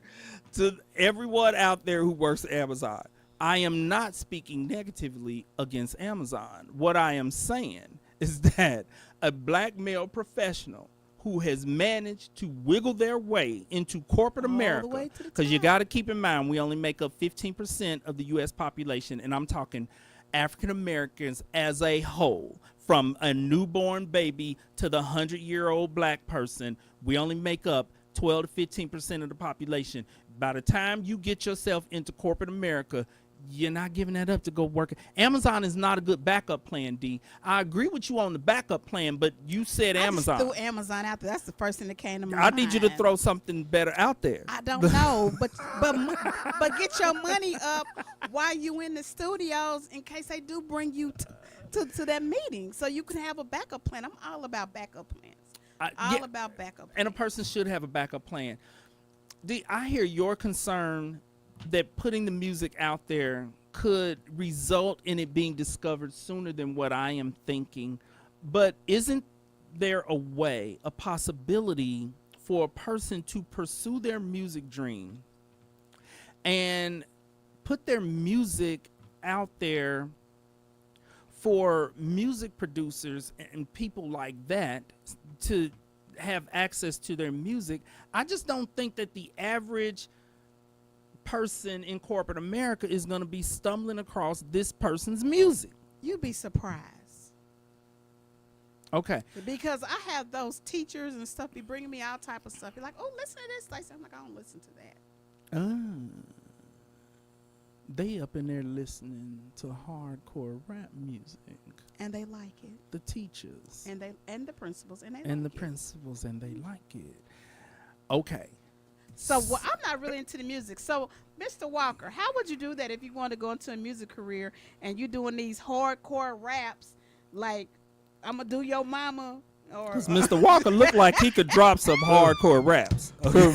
Speaker 2: to everyone out there who works at Amazon. I am not speaking negatively against Amazon. What I am saying is that a black male professional who has managed to wiggle their way into corporate
Speaker 1: All the
Speaker 2: America,
Speaker 1: way to the
Speaker 2: because you
Speaker 1: top.
Speaker 2: got to keep in mind we only make up 15% of the U.S. population, and I'm talking African Americans as a whole, from a newborn baby to the 100-year-old black person. We only make up 12 to 15% of the population. By the time you get yourself into corporate America, you're not giving that up to go work. Amazon is not a good backup plan, D. I agree with you on the backup plan, but you said Amazon.
Speaker 1: I just threw Amazon out there. That's the first thing that came to my
Speaker 2: I
Speaker 1: mind.
Speaker 2: need you to throw something better out there.
Speaker 1: I don't know, but get your money up while you in the studios in case they do bring you to that meeting, so you can have a backup plan. I'm all about backup plans. About backup plans.
Speaker 2: And a person should have a backup plan. I hear your concern that putting the music out there could result in it being discovered sooner than what I am thinking. But isn't there a way, a possibility for a person to pursue their music dream and put their music out there for music producers and people like that to have access to their music? I just don't think that the average person in corporate America is going to be stumbling across this person's music.
Speaker 1: You'd be surprised.
Speaker 2: Okay.
Speaker 1: Because I have those teachers and stuff be bringing me all type of stuff. You're like, oh, listen to this. I'm like, I don't listen to that.
Speaker 2: They up in there listening to hardcore rap music.
Speaker 1: And they like it.
Speaker 2: The teachers.
Speaker 1: And the principals. And they
Speaker 2: And
Speaker 1: like
Speaker 2: the
Speaker 1: it.
Speaker 2: principals, and they like it. Okay.
Speaker 1: So I'm not really into the music. So, Mr. Walker, how would you do that if you want to go into a music career and you're doing these hardcore raps like I'm going to do your mama? Or
Speaker 2: Because Mr. Walker looked like he could drop some hardcore raps.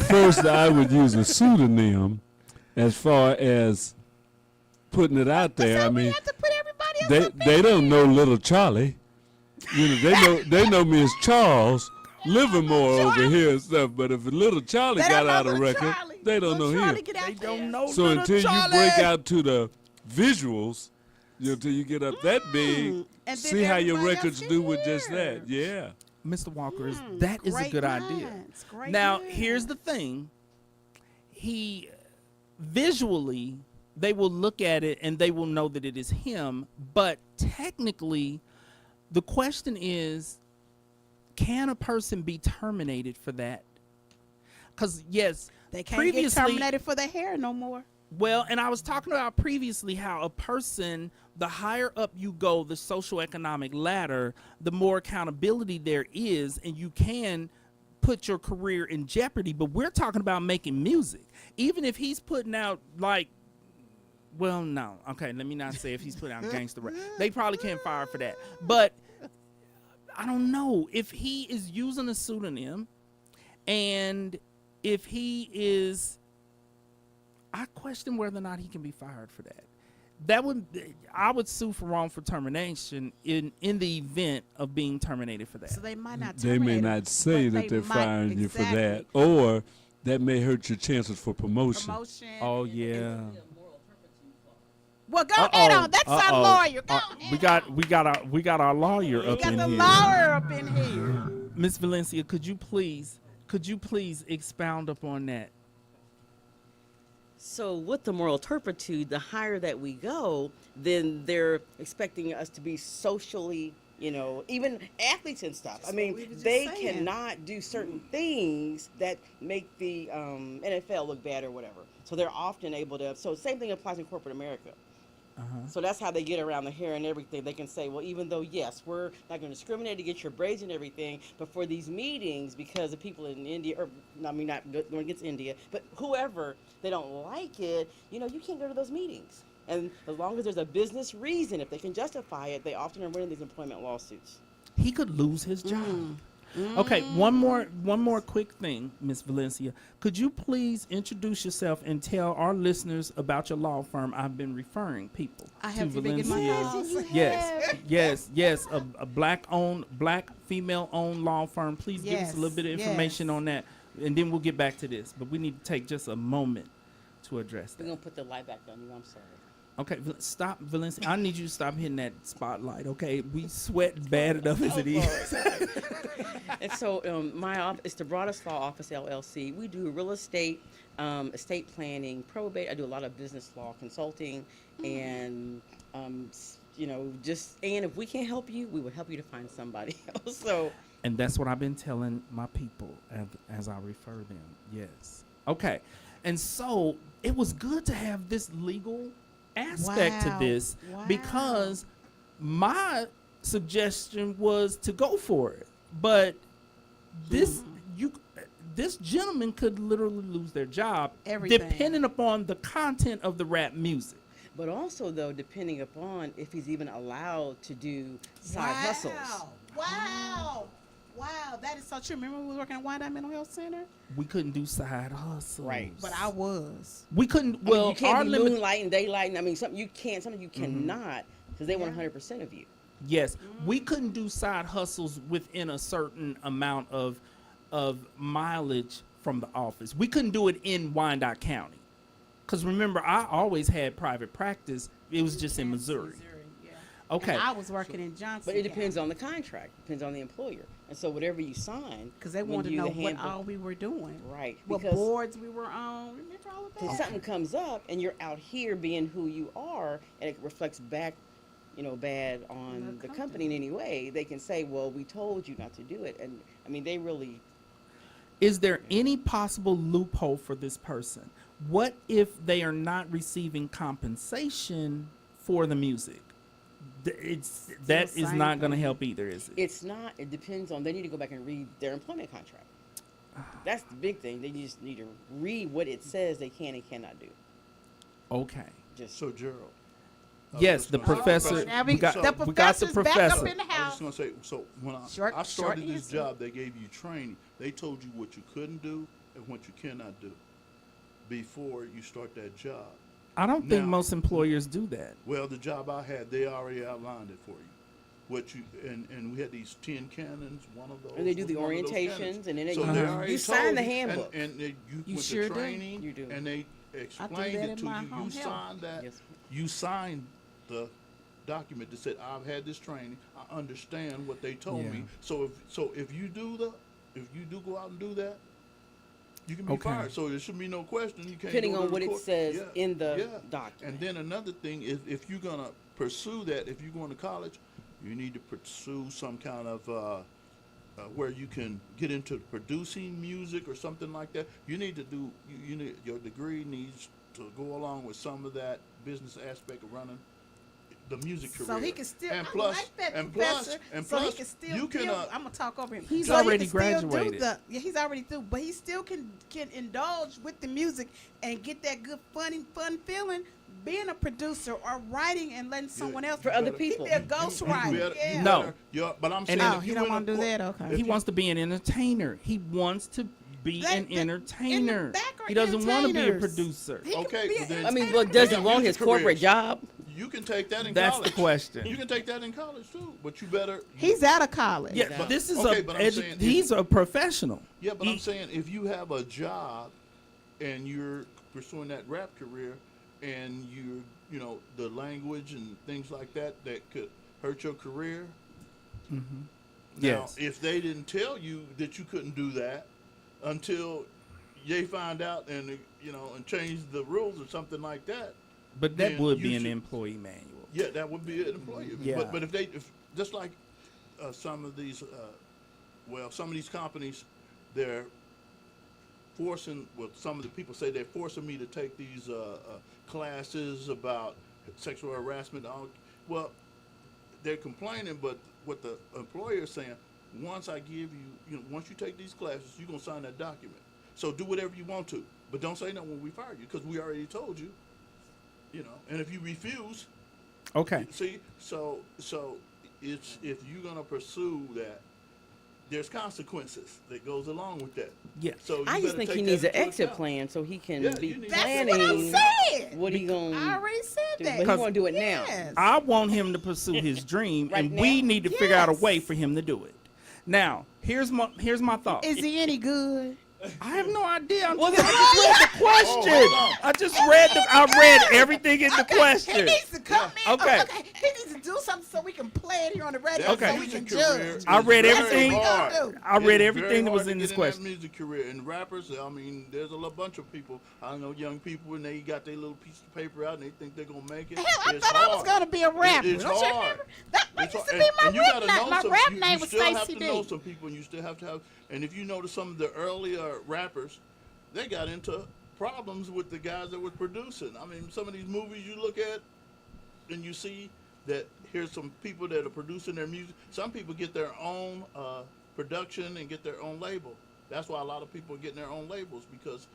Speaker 7: First, I would use a pseudonym as far as putting it out there.
Speaker 1: So
Speaker 7: I
Speaker 1: we
Speaker 7: mean,
Speaker 1: have to put everybody else up
Speaker 7: they don't know Little Charlie. You know, they know me as Charles Livermore over here and stuff. But if Little Charlie
Speaker 1: They
Speaker 7: got
Speaker 1: don't know
Speaker 7: out a
Speaker 1: Little
Speaker 7: record,
Speaker 1: Charlie.
Speaker 7: they don't
Speaker 1: Little
Speaker 7: know
Speaker 1: Charlie
Speaker 7: him.
Speaker 1: get out
Speaker 2: They
Speaker 1: there.
Speaker 2: don't know
Speaker 7: So
Speaker 2: Little
Speaker 7: until
Speaker 2: Charlie.
Speaker 7: you break out to the visuals, until you get up that big,
Speaker 1: And then
Speaker 7: see how your
Speaker 1: everybody else
Speaker 7: records
Speaker 1: can
Speaker 7: do with just
Speaker 1: hear.
Speaker 7: that. Yeah.
Speaker 2: Mr. Walker, that is a
Speaker 1: Great
Speaker 2: good idea.
Speaker 1: minds, great
Speaker 2: Now,
Speaker 1: minds.
Speaker 2: here's the thing. He visually, they will look at it and they will know that it is him. But technically, the question is, can a person be terminated for that? Because, yes,
Speaker 1: They can't get terminated for their hair no more.
Speaker 2: well, and I was talking about previously how a person, the higher up you go, the socioeconomic ladder, the more accountability there is, and you can put your career in jeopardy. But we're talking about making music. Even if he's putting out like, well, no, okay, let me not say if he's putting out gangster rap. They probably can't fire for that. But I don't know if he is using a pseudonym, and if he is, I question whether or not he can be fired for that. I would sue for wrongful termination in the event of being terminated for that.
Speaker 1: So they might not
Speaker 7: They may
Speaker 1: terminate
Speaker 7: not
Speaker 1: him,
Speaker 7: say
Speaker 1: but
Speaker 7: that
Speaker 1: they
Speaker 7: they're
Speaker 1: might-
Speaker 7: firing you for that,
Speaker 1: exactly.
Speaker 7: or that may hurt your chances for promotion.
Speaker 1: Promotion.
Speaker 2: Oh yeah.
Speaker 1: Well, go ahead on. That's our lawyer. Go ahead.
Speaker 2: We got our lawyer
Speaker 1: We
Speaker 2: up
Speaker 1: got
Speaker 2: in
Speaker 1: the
Speaker 2: here.
Speaker 1: lawyer up in here.
Speaker 2: Miss Valencia, could you please expound upon that?
Speaker 6: So with the moral turpitude, the higher that we go, then they're expecting us to be socially, even athletes and stuff.
Speaker 1: Just
Speaker 6: I mean,
Speaker 1: what we were just
Speaker 6: they
Speaker 1: saying.
Speaker 6: cannot do certain things that make the NFL look bad or whatever. So they're often able to. So same thing applies in corporate America. So that's how they get around the hair and everything. They can say, well, even though, yes, we're not going to discriminate against your braids and everything, but for these meetings, because the people in India, or I mean, not going against India, but whoever, they don't like it, you can't go to those meetings. And as long as there's a business reason, if they can justify it, they often are winning these employment lawsuits.
Speaker 2: He could lose his job. Okay, one more quick thing, Miss Valencia. Could you please introduce yourself and tell our listeners about your law firm? I've been referring people
Speaker 1: I have
Speaker 2: to
Speaker 1: to begin my
Speaker 2: Valencia.
Speaker 1: house.
Speaker 2: Yes, a black female owned law firm. Please give us
Speaker 1: Yes,
Speaker 2: a little bit of information
Speaker 1: yes.
Speaker 2: on that, and then we'll get back to this. But we need to take just a moment to address
Speaker 6: We're
Speaker 2: that.
Speaker 6: going to put the light back on you. I'm sorry.
Speaker 2: Okay, stop, Valencia. I need you to stop hitting that spotlight. Okay, we sweat bad enough as it is.
Speaker 6: And so my office is the Broadest Law Office, LLC. We do real estate, estate planning, probate. I do a lot of business law consulting, and and if we can't help you, we will help you to find somebody else. So
Speaker 2: And that's what I've been telling my people as I refer them. Yes. Okay. And so it was good to have this legal aspect to
Speaker 1: Wow.
Speaker 2: this
Speaker 1: Wow.
Speaker 2: because my suggestion was to go for it. But this gentleman could literally lose their job
Speaker 1: Everything.
Speaker 2: depending upon the content of the rap music.
Speaker 6: but also, though, depending upon if he's even allowed to do side hustles.
Speaker 1: Wow. Wow, that is so true. Remember when we were working at Wyandotte Mental Health Center?
Speaker 2: We couldn't do side hustles.
Speaker 6: Right.
Speaker 1: But I was.
Speaker 2: We couldn't.
Speaker 6: I mean,
Speaker 2: Well,
Speaker 6: you can't
Speaker 2: our
Speaker 6: be
Speaker 2: limit.
Speaker 6: moonlighting, daylighting. I mean, something you can, something you cannot, because they want 100% of you.
Speaker 2: Yes, we couldn't do side hustles within a certain amount of mileage from the office. We couldn't do it in Wyandotte County, because remember, I always had private practice. It was just in Missouri.
Speaker 1: Yeah.
Speaker 2: Okay.
Speaker 1: And I was working in Johnson.
Speaker 6: But it depends on the contract, depends on the employer. And so whatever you sign,
Speaker 1: Because they
Speaker 6: when
Speaker 1: wanted to
Speaker 6: you
Speaker 1: know
Speaker 6: the
Speaker 1: what
Speaker 6: handbook-
Speaker 1: all we were doing.
Speaker 6: Right.
Speaker 1: What
Speaker 6: Because
Speaker 1: boards we were on. Remember all of
Speaker 6: if
Speaker 1: that?
Speaker 6: something comes up and you're out here being who you are, and it reflects back, bad on the company in any way, they can say, well, we told you not to do it. And I mean, they really,
Speaker 2: Is there any possible loophole for this person? What if they are not receiving compensation for the music? That is
Speaker 1: same
Speaker 2: not going to
Speaker 1: thing.
Speaker 2: help either, is it?
Speaker 6: it's not, it depends on, they need to go back and read their employment contract. That's the big thing. They just need to read what it says they can and cannot do.
Speaker 2: Okay.
Speaker 6: Just
Speaker 8: So Gerald.
Speaker 2: Yes, the
Speaker 8: I was gonna say-
Speaker 2: professor.
Speaker 1: Now
Speaker 2: we got
Speaker 8: the
Speaker 2: the
Speaker 1: professor's back up
Speaker 2: professor.
Speaker 1: in the
Speaker 8: I was
Speaker 1: house.
Speaker 8: just gonna say, so when I
Speaker 1: Short
Speaker 8: started this
Speaker 1: answer.
Speaker 8: job, they gave you training. They told you what you couldn't do and what you cannot do before you start that job.
Speaker 2: I don't think
Speaker 8: Now-
Speaker 2: most employers do that.
Speaker 8: Well, the job I had, they already outlined it for you. What you and we had these 10 cannons. One of those.
Speaker 6: And they do
Speaker 8: was
Speaker 6: the
Speaker 8: one of those
Speaker 6: orientations,
Speaker 8: cannons.
Speaker 6: and then they-
Speaker 8: so
Speaker 2: Uh-huh.
Speaker 8: they
Speaker 2: You
Speaker 8: already
Speaker 6: sign
Speaker 8: told
Speaker 6: the
Speaker 8: you,
Speaker 6: handbook.
Speaker 8: and you
Speaker 1: You
Speaker 8: went
Speaker 1: sure
Speaker 8: to
Speaker 1: do.
Speaker 8: training.
Speaker 6: You do.
Speaker 8: And they
Speaker 1: that
Speaker 8: explained
Speaker 1: in
Speaker 8: it to
Speaker 1: my
Speaker 8: you.
Speaker 1: home
Speaker 8: You
Speaker 1: health.
Speaker 8: signed that.
Speaker 6: Yes.
Speaker 8: You signed the document that said, "I've had this training. I understand what they told
Speaker 2: Yeah.
Speaker 8: me." So if you do go out and do that, you can be
Speaker 2: Okay.
Speaker 8: fired. So there should be no question. You can't
Speaker 6: Depending
Speaker 8: go to
Speaker 6: on
Speaker 8: the
Speaker 6: what it
Speaker 8: court.
Speaker 6: says
Speaker 8: Yeah,
Speaker 6: in the
Speaker 8: yeah.
Speaker 6: document.
Speaker 8: And then another thing is, if you're gonna pursue that, if you're going to college, you need to pursue some kind of where you can get into producing music or something like that. You need to do. You need, your degree needs to go along with some of that business aspect of running the music career.
Speaker 1: So he can still.
Speaker 8: And
Speaker 1: I
Speaker 8: plus,
Speaker 1: like that,
Speaker 8: and
Speaker 1: professor.
Speaker 8: plus, and
Speaker 1: so
Speaker 8: plus,
Speaker 1: he can still.
Speaker 8: you can.
Speaker 1: I'm gonna talk over him.
Speaker 2: He's
Speaker 1: So he
Speaker 2: already
Speaker 1: can still do
Speaker 2: graduated.
Speaker 1: he's already through, but he still can indulge with the music and get that good fun feeling. Being a producer or writing and letting someone else
Speaker 6: For other
Speaker 8: better-
Speaker 6: people.
Speaker 1: He be a ghostwriter. Yeah.
Speaker 2: No.
Speaker 8: But I'm saying,
Speaker 2: And-
Speaker 1: Oh,
Speaker 8: if
Speaker 1: he
Speaker 8: you
Speaker 1: don't
Speaker 8: in a
Speaker 1: want to do
Speaker 8: cour-
Speaker 1: that. Okay.
Speaker 8: if
Speaker 2: He
Speaker 8: you-
Speaker 2: wants to be an entertainer. He wants to be
Speaker 1: They-
Speaker 2: an
Speaker 1: they- in the
Speaker 2: entertainer.
Speaker 1: back are
Speaker 2: He doesn't want to be a
Speaker 1: entertainers.
Speaker 2: producer.
Speaker 1: He can
Speaker 8: Okay,
Speaker 1: be
Speaker 8: well
Speaker 1: an
Speaker 8: then-
Speaker 6: I mean,
Speaker 1: entertainer.
Speaker 6: but does he
Speaker 8: Yeah,
Speaker 6: want his
Speaker 8: music
Speaker 6: corporate
Speaker 8: careers.
Speaker 6: job?
Speaker 8: You can take that in
Speaker 2: That's
Speaker 8: college.
Speaker 2: the question.
Speaker 8: You can take that in college too, but you better.
Speaker 1: He's out of college.
Speaker 2: Yeah, but this is
Speaker 8: Okay, but I'm saying if-
Speaker 2: he's a professional.
Speaker 8: Yeah, but
Speaker 2: He-
Speaker 8: I'm saying if you have a job and you're pursuing that rap career, and the language and things like that could hurt your career. Now,
Speaker 2: Yes.
Speaker 8: if they didn't tell you that you couldn't do that until they find out and changed the rules or something like that.
Speaker 2: But that
Speaker 8: then
Speaker 2: would
Speaker 8: you
Speaker 2: be an
Speaker 8: should-
Speaker 2: employee manual.
Speaker 8: Yeah, that would be an employee.
Speaker 2: Yeah.
Speaker 8: But if just like some of these, some of these companies, they're forcing. Well, some of the people say they're forcing me to take these classes about sexual harassment. Well, they're complaining, but what the employer is saying, once I give you, once you take these classes, you're gonna sign that document. So do whatever you want to, but don't say no when we fire you, because we already told you. And if you refuse,
Speaker 2: Okay.
Speaker 8: see, so it's if you're gonna pursue that, there's consequences that goes along with that.
Speaker 2: Yeah.
Speaker 8: So you
Speaker 6: I just
Speaker 8: better
Speaker 6: think
Speaker 8: take
Speaker 6: he
Speaker 8: that
Speaker 6: needs an
Speaker 8: into
Speaker 6: exit
Speaker 8: account.
Speaker 6: plan so he can
Speaker 8: Yeah,
Speaker 6: be
Speaker 8: you need-
Speaker 1: That's
Speaker 6: planning
Speaker 1: what I said.
Speaker 6: what he gonna.
Speaker 1: I already said that.
Speaker 6: But he want to do it now.
Speaker 1: Yes.
Speaker 2: I want him to pursue his dream,
Speaker 6: Right
Speaker 2: and we
Speaker 6: now?
Speaker 2: need to figure out a
Speaker 1: Yes.
Speaker 2: way for him to do it. Now, here's my thought.
Speaker 1: Is he any good?
Speaker 2: I have no idea.
Speaker 6: Well,
Speaker 2: I just read the question.
Speaker 8: hold on.
Speaker 2: I read everything in the
Speaker 1: He
Speaker 2: question.
Speaker 1: needs to come in.
Speaker 2: Okay.
Speaker 1: He needs to do something so we can play it here on the radio
Speaker 8: That
Speaker 2: Okay.
Speaker 1: so we can
Speaker 8: music career
Speaker 1: judge.
Speaker 2: I read
Speaker 8: is
Speaker 2: everything.
Speaker 8: very hard.
Speaker 2: I read
Speaker 8: It's
Speaker 2: everything
Speaker 8: very
Speaker 2: that was
Speaker 8: hard to
Speaker 2: in
Speaker 8: get
Speaker 2: this
Speaker 8: that
Speaker 2: question.
Speaker 8: music career, and rappers, I mean, there's a bunch of people. I know young people, and they got their little piece of paper out, and they think they're gonna make it.
Speaker 1: Hell, I
Speaker 8: It's
Speaker 1: thought I was
Speaker 8: hard.
Speaker 1: gonna be a rapper.
Speaker 8: It's
Speaker 1: Don't you
Speaker 8: hard.
Speaker 1: remember? That
Speaker 8: It's
Speaker 1: used to
Speaker 8: hard.
Speaker 1: be my
Speaker 8: And you
Speaker 1: rap
Speaker 8: gotta
Speaker 1: name.
Speaker 8: know
Speaker 1: My
Speaker 8: some-
Speaker 1: rap
Speaker 8: you
Speaker 1: name was
Speaker 8: still have
Speaker 1: Stacey
Speaker 8: to know
Speaker 1: D.
Speaker 8: some people, and you still have to have. And if you notice some of the earlier rappers, they got into problems with the guys that were producing. I mean, some of these movies you look at, and you see that here's some people that are producing their music. Some people get their own production and get their own label. That's why a lot of people are getting their own labels, because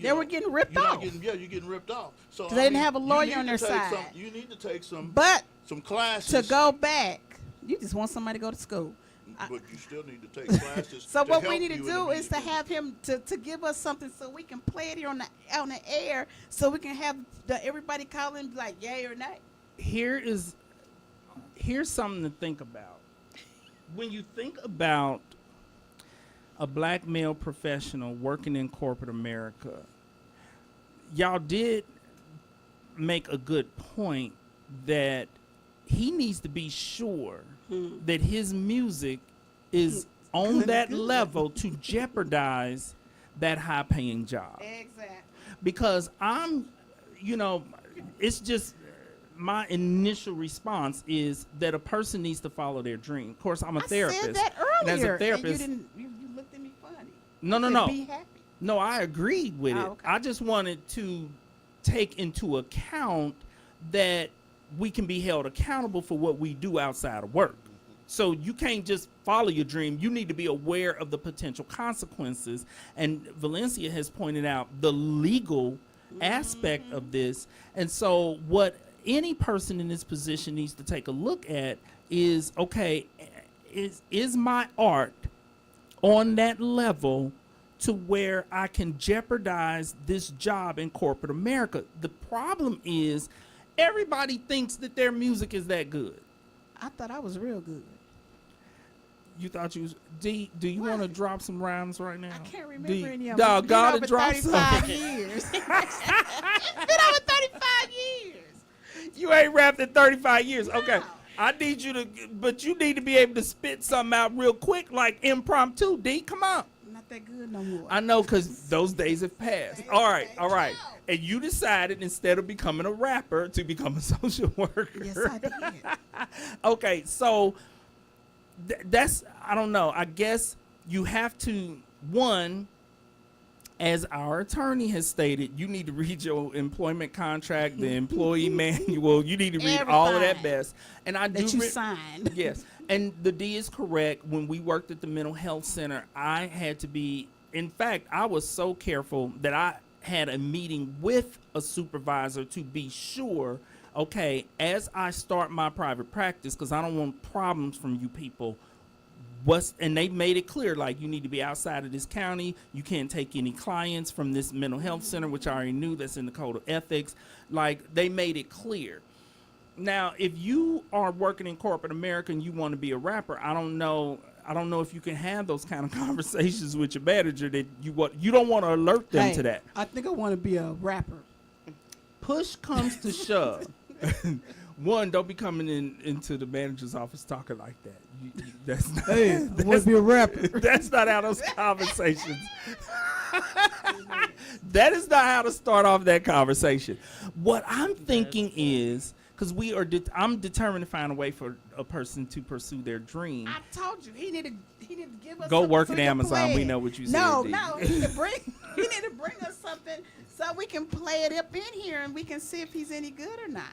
Speaker 1: They were getting ripped
Speaker 8: you're not
Speaker 1: off.
Speaker 8: You're getting ripped off. So
Speaker 1: 'Cause they didn't have a
Speaker 8: you
Speaker 1: lawyer
Speaker 8: need
Speaker 1: on
Speaker 8: to
Speaker 1: their
Speaker 8: take
Speaker 1: side.
Speaker 8: You need to take some
Speaker 1: But
Speaker 8: classes
Speaker 1: to go back, you just want somebody to go to school.
Speaker 8: but you still need to take classes.
Speaker 1: So
Speaker 8: to
Speaker 1: what we
Speaker 8: help
Speaker 1: need to
Speaker 8: you in the
Speaker 1: do is to
Speaker 8: music
Speaker 1: have him to give us something so we can play it here on the air, so we can have everybody call in like yay or nay.
Speaker 2: Here's something to think about. When you think about a black male professional working in corporate America, y'all did make a good point that he needs to be sure that his music is on that level to jeopardize that high paying job.
Speaker 1: Exactly.
Speaker 2: Because it's just my initial response is that a person needs to follow their dream. Of course, I'm a therapist.
Speaker 1: I said that
Speaker 2: and
Speaker 1: earlier.
Speaker 2: as a therapist,
Speaker 1: and you looked at me funny.
Speaker 2: No,
Speaker 1: I
Speaker 2: no,
Speaker 1: said,
Speaker 2: no.
Speaker 1: Be happy.
Speaker 2: No, I agreed with it.
Speaker 1: Okay.
Speaker 2: I just wanted to take into account that we can be held accountable for what we do outside of work. So you can't just follow your dream. You need to be aware of the potential consequences. And Valencia has pointed out the legal aspect of this. And so what any person in this position needs to take a look at is, okay, is my art on that level to where I can jeopardize this job in corporate America? The problem is everybody thinks that their music is that good.
Speaker 1: I thought I was real good.
Speaker 2: You thought you was D? Do you want to
Speaker 1: What?
Speaker 2: drop some rhymes right now?
Speaker 1: I can't remember
Speaker 2: D,
Speaker 1: any of them.
Speaker 2: dog,
Speaker 1: It's been
Speaker 2: gotta
Speaker 1: over
Speaker 2: drop
Speaker 1: 35
Speaker 2: some.
Speaker 1: years. It's been over 35 years.
Speaker 2: You ain't rapped in 35 years. Okay.
Speaker 1: No.
Speaker 2: I need you to, but you need to be able to spit something out real quick, like impromptu. D, come on.
Speaker 1: Not that good no more.
Speaker 2: I know, because those days have passed. All right, all right. And you decided instead of becoming a rapper to become a social worker.
Speaker 1: Yes, I did.
Speaker 2: Okay, so that's, I don't know. I guess you have to, one, as our attorney has stated, you need to read your employment contract, the employee manual. You need to read all of that
Speaker 1: Everything
Speaker 2: mess. And I do
Speaker 1: that you
Speaker 2: re-
Speaker 1: signed.
Speaker 2: Yes. And the D is correct. When we worked at the mental health center, I had to be, in fact, I was so careful that I had a meeting with a supervisor to be sure, okay, as I start my private practice, because I don't want problems from you people, and they made it clear, like, you need to be outside of this county. You can't take any clients from this mental health center, which I already knew, that's in the code of ethics. Like, they made it clear. Now, if you are working in corporate America and you want to be a rapper, I don't know if you can have those kind of conversations with your manager that you don't want to alert them
Speaker 1: Hey,
Speaker 2: to that.
Speaker 1: I think I want to be a rapper.
Speaker 2: Push comes to shove. One, don't be coming into the manager's office talking like that. That's not,
Speaker 1: Hey, I want to be a rapper.
Speaker 2: that's not how those conversations. That is not how to start off that conversation. What I'm thinking is, because I'm determined to find a way for a person to pursue their dream.
Speaker 1: I told you he need to give us.
Speaker 2: Go
Speaker 1: something
Speaker 2: work
Speaker 1: so
Speaker 2: at
Speaker 1: we can
Speaker 2: Amazon.
Speaker 1: play
Speaker 2: We
Speaker 1: it.
Speaker 2: know what you
Speaker 1: No,
Speaker 2: said, D.
Speaker 1: no, he need to bring us something so we can play it up in here and we can see if he's any good or not.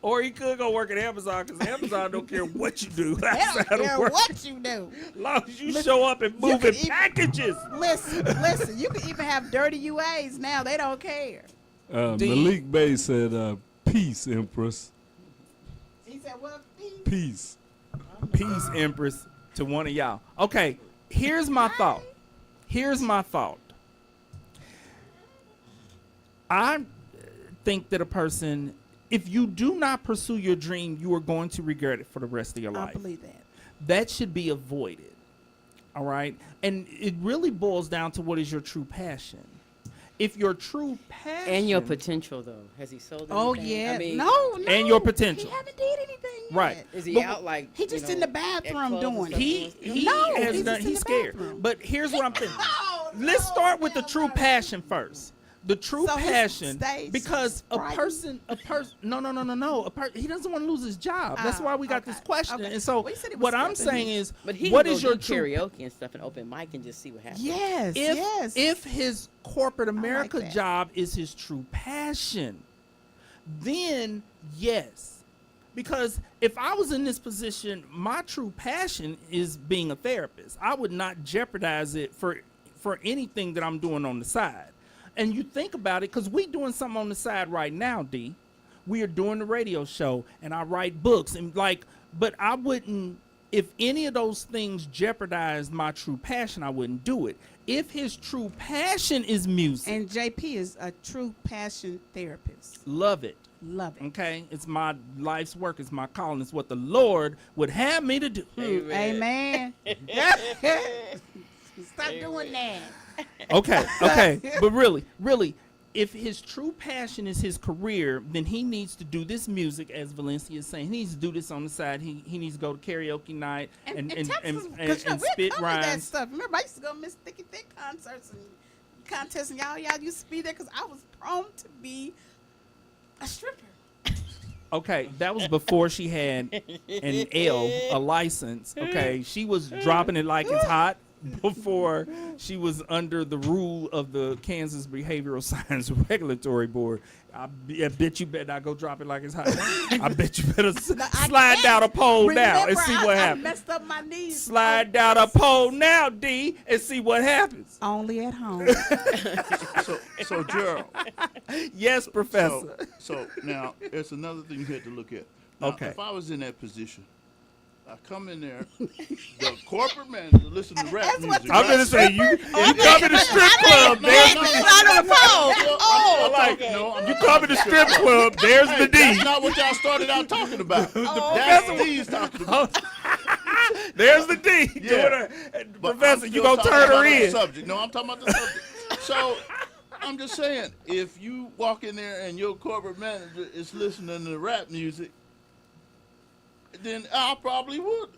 Speaker 2: Or he could go work at Amazon, because Amazon don't care what you do.
Speaker 1: They
Speaker 2: outside
Speaker 1: don't
Speaker 2: of
Speaker 1: care
Speaker 2: work.
Speaker 1: what you do.
Speaker 2: As long as you
Speaker 1: Listen,
Speaker 2: show up and
Speaker 1: you
Speaker 2: moving
Speaker 1: can even-
Speaker 2: packages.
Speaker 1: Listen. You can even have dirty UAs now. They don't care.
Speaker 2: D.
Speaker 7: Malik Bey said, peace, Empress.
Speaker 1: He said, "Well,
Speaker 7: Peace.
Speaker 2: Peace, Empress, to one of y'all." Okay, here's my thought. I think that a person, if you do not pursue your dream, you are going to regret it for the rest of your
Speaker 1: I
Speaker 2: life.
Speaker 1: believe that."
Speaker 2: That should be avoided. All right? And it really boils down to what is your true passion. If your true passion
Speaker 6: And your potential, though. Has he sold anything?
Speaker 1: Oh yeah.
Speaker 6: I mean,
Speaker 1: no.
Speaker 2: And your potential.
Speaker 1: He haven't did anything yet.
Speaker 2: Right.
Speaker 6: Is he
Speaker 2: But
Speaker 6: out like?
Speaker 1: He just
Speaker 6: you
Speaker 1: in
Speaker 6: know,
Speaker 1: the bathroom
Speaker 6: at clubs and
Speaker 1: doing
Speaker 6: stuff
Speaker 1: it.
Speaker 6: doing
Speaker 2: he
Speaker 1: No,
Speaker 2: has
Speaker 1: he's
Speaker 2: done,
Speaker 1: just in
Speaker 2: he's
Speaker 1: the
Speaker 2: scared.
Speaker 1: bathroom.
Speaker 2: But here's what I'm thinking.
Speaker 1: No,
Speaker 2: Let's
Speaker 1: no,
Speaker 2: start with the
Speaker 1: hell
Speaker 2: true
Speaker 1: no.
Speaker 2: passion first. The true
Speaker 1: So his
Speaker 2: passion,
Speaker 1: stage
Speaker 2: because a
Speaker 1: frightened?
Speaker 2: person, no. He doesn't want to lose his job. That's why we got
Speaker 1: okay,
Speaker 2: this question.
Speaker 1: okay.
Speaker 2: And so,
Speaker 1: Well, he said he was
Speaker 2: what I'm
Speaker 1: scared to
Speaker 2: saying
Speaker 1: do.
Speaker 2: is,
Speaker 6: But he
Speaker 2: what
Speaker 6: can
Speaker 2: is
Speaker 6: go
Speaker 2: your
Speaker 6: do
Speaker 2: true?
Speaker 6: karaoke and stuff and open mic and just see what happens.
Speaker 1: Yes.
Speaker 2: If
Speaker 1: yes.
Speaker 2: if his corporate America
Speaker 1: that.
Speaker 2: job is his true passion, then yes. Because if I was in this position, my true passion is being a therapist. I would not jeopardize it for anything that I'm doing on the side. And you think about it, because we doing something on the side right now, D. We are doing the radio show, and I write books, and but I wouldn't, if any of those things jeopardized my true passion, I wouldn't do it. If his true passion is music,
Speaker 1: And JP is a true passion therapist.
Speaker 2: love it.
Speaker 1: Love it.
Speaker 2: Okay, it's my life's work. It's my calling. It's what the Lord would have me to do.
Speaker 1: Amen. Stop doing that.
Speaker 2: Okay, but really, if his true passion is his career, then he needs to do this music, as Valencia is saying. He needs to do this on the side. He needs to go to karaoke night and spit
Speaker 1: that
Speaker 2: rhymes.
Speaker 1: stuff. Remember, I used to go to Miss Thicky Thick concerts and contests, and y'all used to be there because I was prone to be a stripper.
Speaker 2: Okay, that was before she had an a license. Okay, she was dropping it like it's hot before she was under the rule of the Kansas Behavioral Science Regulatory Board. I bet you better not go drop it like it's hot. I bet you better slide down a pole now and see what
Speaker 1: I
Speaker 2: happens.
Speaker 1: messed up my knees.
Speaker 2: Slide down a pole now, D, and see what happens.
Speaker 1: Only at home.
Speaker 8: So Gerald.
Speaker 2: Yes, Professor.
Speaker 8: So now it's another thing you had to look at. Now,
Speaker 2: Okay.
Speaker 8: If I was in that position, I come in there, the corporate manager listen to rap music.
Speaker 2: I'm gonna say you come in the strip club, there's the you come in the strip club, there's the
Speaker 8: That's
Speaker 2: D.
Speaker 8: not what y'all started out talking about. That's what he's talking about.
Speaker 2: There's the D.
Speaker 8: Yeah. But
Speaker 2: Professor,
Speaker 8: I'm
Speaker 2: you
Speaker 8: still
Speaker 2: gonna
Speaker 8: talking
Speaker 2: turn her
Speaker 8: about the
Speaker 2: in.
Speaker 8: subject. No, I'm talking about the subject. So I'm just saying, if you walk in there and your corporate manager is listening to rap music, then I probably would.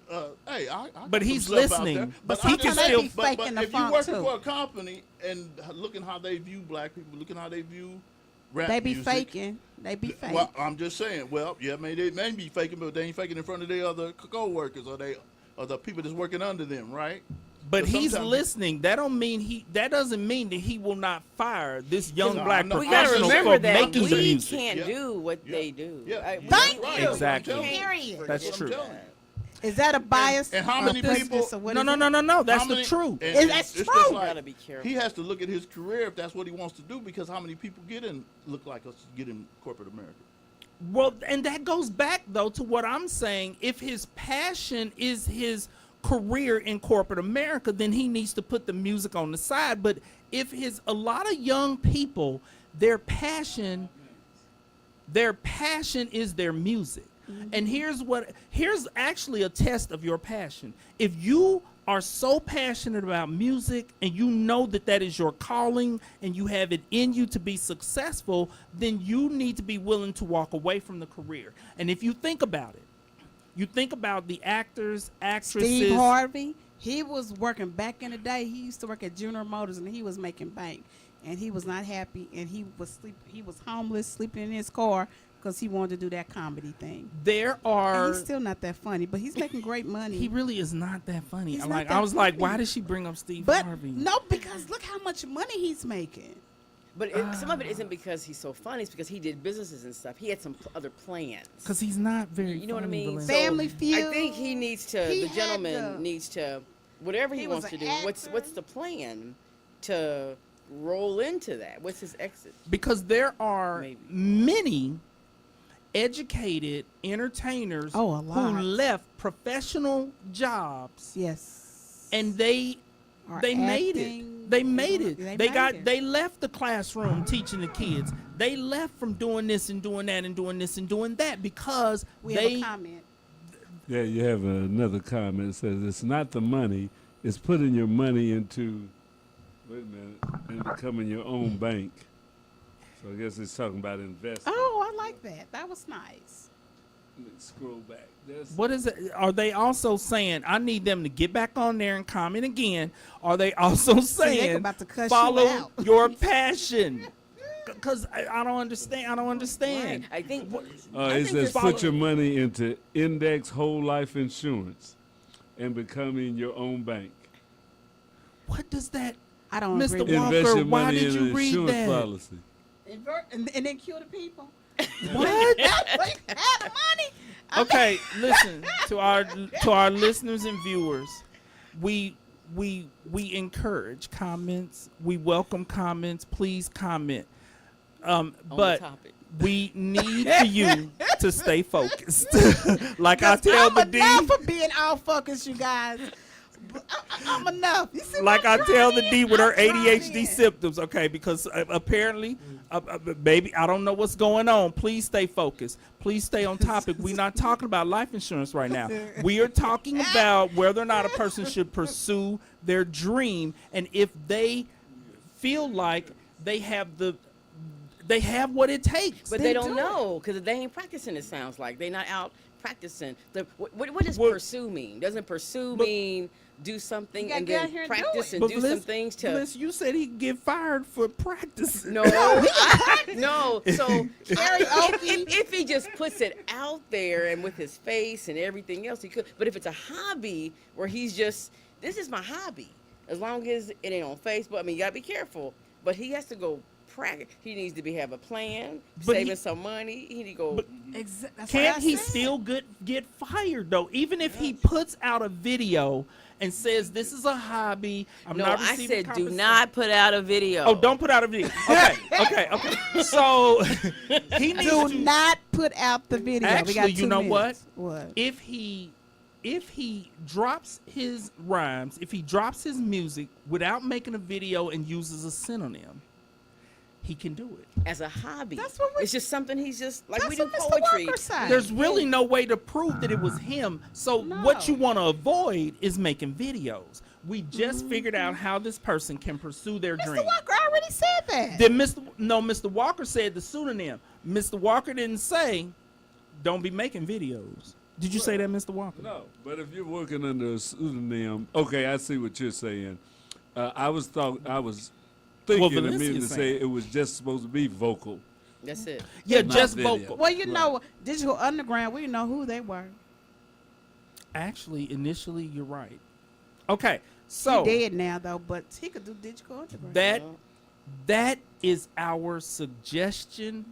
Speaker 8: Hey, I
Speaker 2: But
Speaker 8: got
Speaker 2: he's
Speaker 8: some stuff out
Speaker 2: listening.
Speaker 8: there.
Speaker 2: But
Speaker 8: I'm
Speaker 2: he
Speaker 8: just
Speaker 2: can
Speaker 8: saying,
Speaker 2: still-
Speaker 1: They be faking the
Speaker 8: if you
Speaker 1: funk,
Speaker 8: working
Speaker 1: too.
Speaker 8: for a company and looking how they view black people, looking how they view rap
Speaker 1: They be
Speaker 8: music,
Speaker 1: faking. They be fake.
Speaker 8: Well, I'm just saying. Well, yeah, they may be faking, but they ain't faking in front of their other co-workers or the people that's working under them, right?
Speaker 2: But
Speaker 8: But
Speaker 2: he's
Speaker 8: sometimes-
Speaker 2: listening. That doesn't mean that he will not fire this young
Speaker 8: No,
Speaker 2: black
Speaker 8: I'm not-
Speaker 6: We gotta
Speaker 2: professional
Speaker 6: remember
Speaker 2: for
Speaker 6: that
Speaker 2: making the
Speaker 6: we
Speaker 2: music.
Speaker 6: can't
Speaker 8: Yeah.
Speaker 6: do what
Speaker 8: Yeah.
Speaker 6: they do.
Speaker 8: Yeah.
Speaker 1: Thank
Speaker 8: Right.
Speaker 1: you.
Speaker 2: Exactly.
Speaker 8: I'm telling you.
Speaker 1: Period.
Speaker 2: That's
Speaker 8: what I'm
Speaker 2: true.
Speaker 8: telling you.
Speaker 1: Is that a bias?
Speaker 8: And how
Speaker 1: or
Speaker 8: many
Speaker 1: business,
Speaker 8: people-
Speaker 1: or what
Speaker 2: No,
Speaker 1: is
Speaker 2: no,
Speaker 1: it?
Speaker 2: no, no, no. That's
Speaker 8: How
Speaker 2: the
Speaker 8: many-
Speaker 2: truth.
Speaker 8: and
Speaker 1: Is that
Speaker 8: it's just
Speaker 1: true?
Speaker 8: like
Speaker 6: Gotta be careful.
Speaker 8: he has to look at his career if that's what he wants to do, because how many people look like us get in corporate America?
Speaker 2: Well, and that goes back though to what I'm saying. If his passion is his career in corporate America, then he needs to put the music on the side. But if a lot of young people, their passion is their music. And here's actually a test of your passion. If you are so passionate about music and you know that is your calling and you have it in you to be successful, then you need to be willing to walk away from the career. And if you think about it, you think about the actors, actresses.
Speaker 1: Steve Harvey, he was working back in the day. He used to work at General Motors, and he was making bank, and he was not happy, and he was homeless, sleeping in his car because he wanted to do that comedy thing.
Speaker 2: There
Speaker 1: And
Speaker 2: are.
Speaker 1: he's still not that funny, but he's making great money.
Speaker 2: He really is not that funny.
Speaker 1: He's
Speaker 2: I'm
Speaker 1: not
Speaker 2: like,
Speaker 1: that
Speaker 2: I was like,
Speaker 1: funny.
Speaker 2: why did she bring up Steve
Speaker 1: but
Speaker 2: Harvey?
Speaker 1: no, because look how much money he's making.
Speaker 6: But some of it isn't because he's so funny. It's because he did businesses and stuff. He had some other plans.
Speaker 2: Because he's not very.
Speaker 6: You know what I
Speaker 2: funny,
Speaker 6: mean?
Speaker 2: Valencia.
Speaker 1: Family Feud.
Speaker 6: I think he needs to.
Speaker 1: He
Speaker 6: The
Speaker 1: had
Speaker 6: gentleman
Speaker 1: to-
Speaker 6: needs to. Whatever he
Speaker 1: He was
Speaker 6: wants to
Speaker 1: an
Speaker 6: do. What's
Speaker 1: actor.
Speaker 6: the plan to roll into that? What's his exit?
Speaker 2: Because there are
Speaker 6: Maybe.
Speaker 2: many educated entertainers
Speaker 1: Oh, a
Speaker 2: who
Speaker 1: lot.
Speaker 2: left professional jobs
Speaker 1: Yes.
Speaker 2: and they
Speaker 1: Or
Speaker 2: made it.
Speaker 1: acting.
Speaker 2: They made it.
Speaker 1: They made it.
Speaker 2: They left the classroom teaching the kids. They left from doing this and doing that and doing this and doing that because
Speaker 1: We
Speaker 2: they
Speaker 1: have a comment.
Speaker 7: Yeah, you have another comment that says it's not the money, it's putting your money into, wait a minute, and becoming your own bank. So I guess it's talking about investing.
Speaker 1: Oh, I like that. That was nice.
Speaker 7: Let me scroll back.
Speaker 2: What is it? Are they also saying I need them to get back on there and comment again? Are they also
Speaker 1: they
Speaker 2: saying
Speaker 1: about to cuss you
Speaker 2: follow
Speaker 1: out.
Speaker 2: your passion? Because I don't understand. I don't understand.
Speaker 6: I think.
Speaker 7: It
Speaker 6: I think
Speaker 7: says
Speaker 6: there's
Speaker 7: put your money into index whole life insurance and becoming your own bank.
Speaker 2: What does that,
Speaker 1: I don't
Speaker 2: Mr.
Speaker 1: agree.
Speaker 2: Walker?
Speaker 7: Invest your
Speaker 2: why
Speaker 7: money
Speaker 2: did
Speaker 7: in
Speaker 2: you
Speaker 7: an
Speaker 2: read
Speaker 7: insurance
Speaker 2: that?
Speaker 7: policy.
Speaker 1: And then kill the people.
Speaker 2: What?
Speaker 1: Have the money.
Speaker 2: Okay, listen to our listeners and viewers. We encourage comments. We welcome comments. Please comment.
Speaker 6: the
Speaker 2: But
Speaker 6: topic.
Speaker 2: We need for you to stay focused. Like I tell the
Speaker 1: I'm
Speaker 2: D.
Speaker 1: enough for being all focused, you guys. I'm enough. You see
Speaker 2: Like
Speaker 1: what
Speaker 2: I
Speaker 1: I'm
Speaker 2: tell the
Speaker 1: trying
Speaker 2: D with
Speaker 1: in?
Speaker 2: her
Speaker 1: I'm trying
Speaker 2: ADHD
Speaker 1: in.
Speaker 2: symptoms, okay? Because apparently, baby, I don't know what's going on. Please stay focused. Please stay on topic. We're not talking about life insurance right now. We are talking about whether or not a person should pursue their dream, and if they feel like they have what it takes.
Speaker 6: But they don't know because they ain't practicing. It sounds like they're not out practicing. What does
Speaker 2: Well,
Speaker 6: pursue mean? Doesn't pursue
Speaker 2: but-
Speaker 6: mean do something
Speaker 1: You gotta
Speaker 6: and
Speaker 1: get out
Speaker 6: then
Speaker 1: here and do
Speaker 6: practice
Speaker 1: it.
Speaker 6: and do some things to?
Speaker 2: Bliss, you said he'd get fired for practicing.
Speaker 6: No, no. So if he just puts it out there and with his face and everything else, he could. But if it's a hobby where he's just, this is my hobby. As long as it ain't on Facebook, I mean, you gotta be careful. But he has to go practice. He needs to have a plan,
Speaker 2: But
Speaker 6: saving
Speaker 2: he-
Speaker 6: some money. He need to go.
Speaker 1: That's what I
Speaker 2: Can't he
Speaker 1: said.
Speaker 2: still get fired though? Even if he puts out a video and says this is a hobby, I'm
Speaker 6: No,
Speaker 2: not
Speaker 6: I
Speaker 2: receiving
Speaker 6: said do
Speaker 2: compensation."
Speaker 6: not put out a video.
Speaker 2: Oh, don't put out a video. Okay. So he needs
Speaker 1: Do
Speaker 2: to
Speaker 1: not put out the video. We
Speaker 2: Actually,
Speaker 1: got
Speaker 2: you
Speaker 1: 2
Speaker 2: know
Speaker 1: minutes. What?
Speaker 2: if he drops his rhymes, if he drops his music without making a video and uses a synonym, he can do it.
Speaker 6: As a hobby.
Speaker 1: That's what we-
Speaker 6: It's just something he's just like
Speaker 1: That's
Speaker 6: we do
Speaker 1: what Mr.
Speaker 6: poetry.
Speaker 1: Walker said.
Speaker 2: There's really no way to prove that it was him. So what
Speaker 1: No.
Speaker 2: you want to avoid is making videos. We just figured out how this person can pursue their dream.
Speaker 1: Mr. Walker already said that.
Speaker 2: Then Mr. Walker said the pseudonym. Mr. Walker didn't say, "Don't be making videos." Did you say that, Mr. Walker?
Speaker 7: No, but if you're working under a pseudonym, okay, I see what you're saying. I was thinking
Speaker 2: Valencia
Speaker 7: immediately to
Speaker 2: saying.
Speaker 7: say it was just supposed to be vocal.
Speaker 6: That's it.
Speaker 2: Yeah,
Speaker 7: Not
Speaker 2: just
Speaker 7: video.
Speaker 2: vocal.
Speaker 1: Well, you know, Digital Underground, we know who they were.
Speaker 2: Actually, initially, you're right. Okay, so
Speaker 1: He dead now, though, but he could do Digital Underground.
Speaker 2: that is our suggestion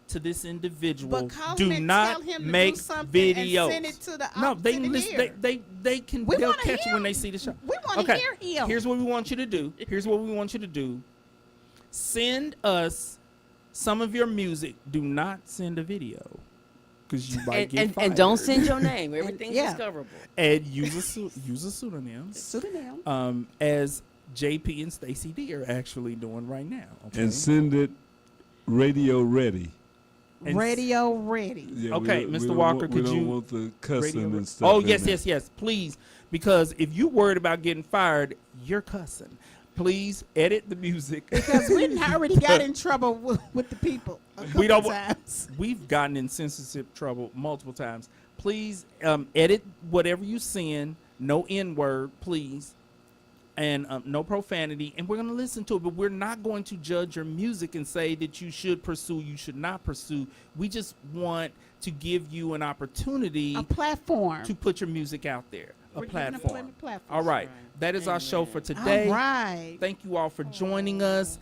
Speaker 2: to this individual.
Speaker 1: But call
Speaker 2: Do
Speaker 1: him and
Speaker 2: not
Speaker 1: tell him to
Speaker 2: make
Speaker 1: do something
Speaker 2: videos.
Speaker 1: and send it to the
Speaker 2: No, they
Speaker 1: to the
Speaker 2: listen,
Speaker 1: ear.
Speaker 2: they can
Speaker 1: We
Speaker 2: they'll
Speaker 1: wanna
Speaker 2: catch it
Speaker 1: hear
Speaker 2: when they
Speaker 1: him.
Speaker 2: see the show.
Speaker 1: We want to
Speaker 2: Okay,
Speaker 1: hear him.
Speaker 2: here's what we want you to do. Send us some of your music. Do not send a video because you might get fired.
Speaker 6: And don't send your name. Everything's
Speaker 1: yeah.
Speaker 6: discoverable.
Speaker 2: And use a pseudonym.
Speaker 1: Pseudonym.
Speaker 2: As JP and Stacey D are actually doing right now. Okay?
Speaker 7: And send it radio ready.
Speaker 2: And
Speaker 1: Radio ready.
Speaker 7: Yeah,
Speaker 2: Okay,
Speaker 7: we
Speaker 2: Mr.
Speaker 7: don't
Speaker 2: Walker,
Speaker 7: want,
Speaker 2: could
Speaker 7: we
Speaker 2: you-
Speaker 7: don't want the cussing
Speaker 2: Radio-
Speaker 7: and stuff.
Speaker 2: Oh,
Speaker 7: in
Speaker 2: yes,
Speaker 7: there.
Speaker 2: yes, please. Because if you worried about getting fired, you're cussing. Please edit the music.
Speaker 1: Because we done already got in trouble with the people a couple
Speaker 2: We don't-
Speaker 1: times.
Speaker 2: We've gotten in censorship trouble multiple times. Please edit whatever you send. No N-word, please. And no profanity. And we're going to listen to it. But we're not going to judge your music and say that you should pursue, you should not pursue. We just want to give you an opportunity
Speaker 1: A platform.
Speaker 2: to put your music out there.
Speaker 1: We're
Speaker 2: A
Speaker 1: giving a
Speaker 2: platform.
Speaker 1: platform.
Speaker 2: All right. That is our show for today.
Speaker 1: All right.
Speaker 2: Thank you all for joining us.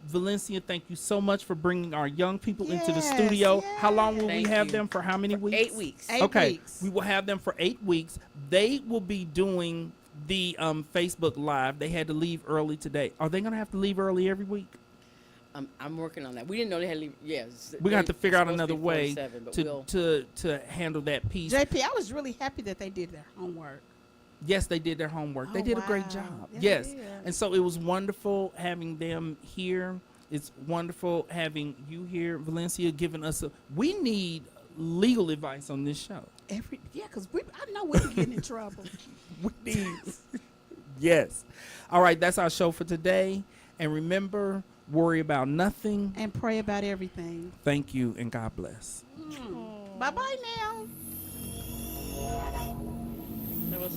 Speaker 2: Valencia, thank you so much for bringing our young people into the
Speaker 1: Yes,
Speaker 2: studio. How long will
Speaker 6: Thank
Speaker 2: we have
Speaker 6: you.
Speaker 2: them for? How many weeks?
Speaker 6: 8 weeks.
Speaker 1: 8
Speaker 2: Okay,
Speaker 1: weeks.
Speaker 2: we will have them for 8 weeks. They will be doing the Facebook Live. They had to leave early today. Are they going to have to leave early every week?
Speaker 6: I'm working on that. We didn't know they had to leave. Yes.
Speaker 2: We're going to have to figure out
Speaker 6: supposed
Speaker 2: another
Speaker 6: be
Speaker 2: way
Speaker 6: 47, but
Speaker 2: to,
Speaker 6: we'll-
Speaker 2: to handle that piece.
Speaker 1: JP, I was really happy that they did their homework.
Speaker 2: Yes, they did their homework. They
Speaker 1: Oh,
Speaker 2: did a great
Speaker 1: wow.
Speaker 2: job.
Speaker 1: Yeah,
Speaker 2: Yes.
Speaker 1: they did.
Speaker 2: And so it was wonderful having them here. It's wonderful having you here, Valencia, giving us we need legal advice on this show.
Speaker 1: Because I know we can get in trouble.
Speaker 2: We need. Yes. All right, that's our show for today. And remember, worry about nothing.
Speaker 1: And pray about everything.
Speaker 2: Thank you and God bless.
Speaker 1: Bye-bye now.
Speaker 6: That was.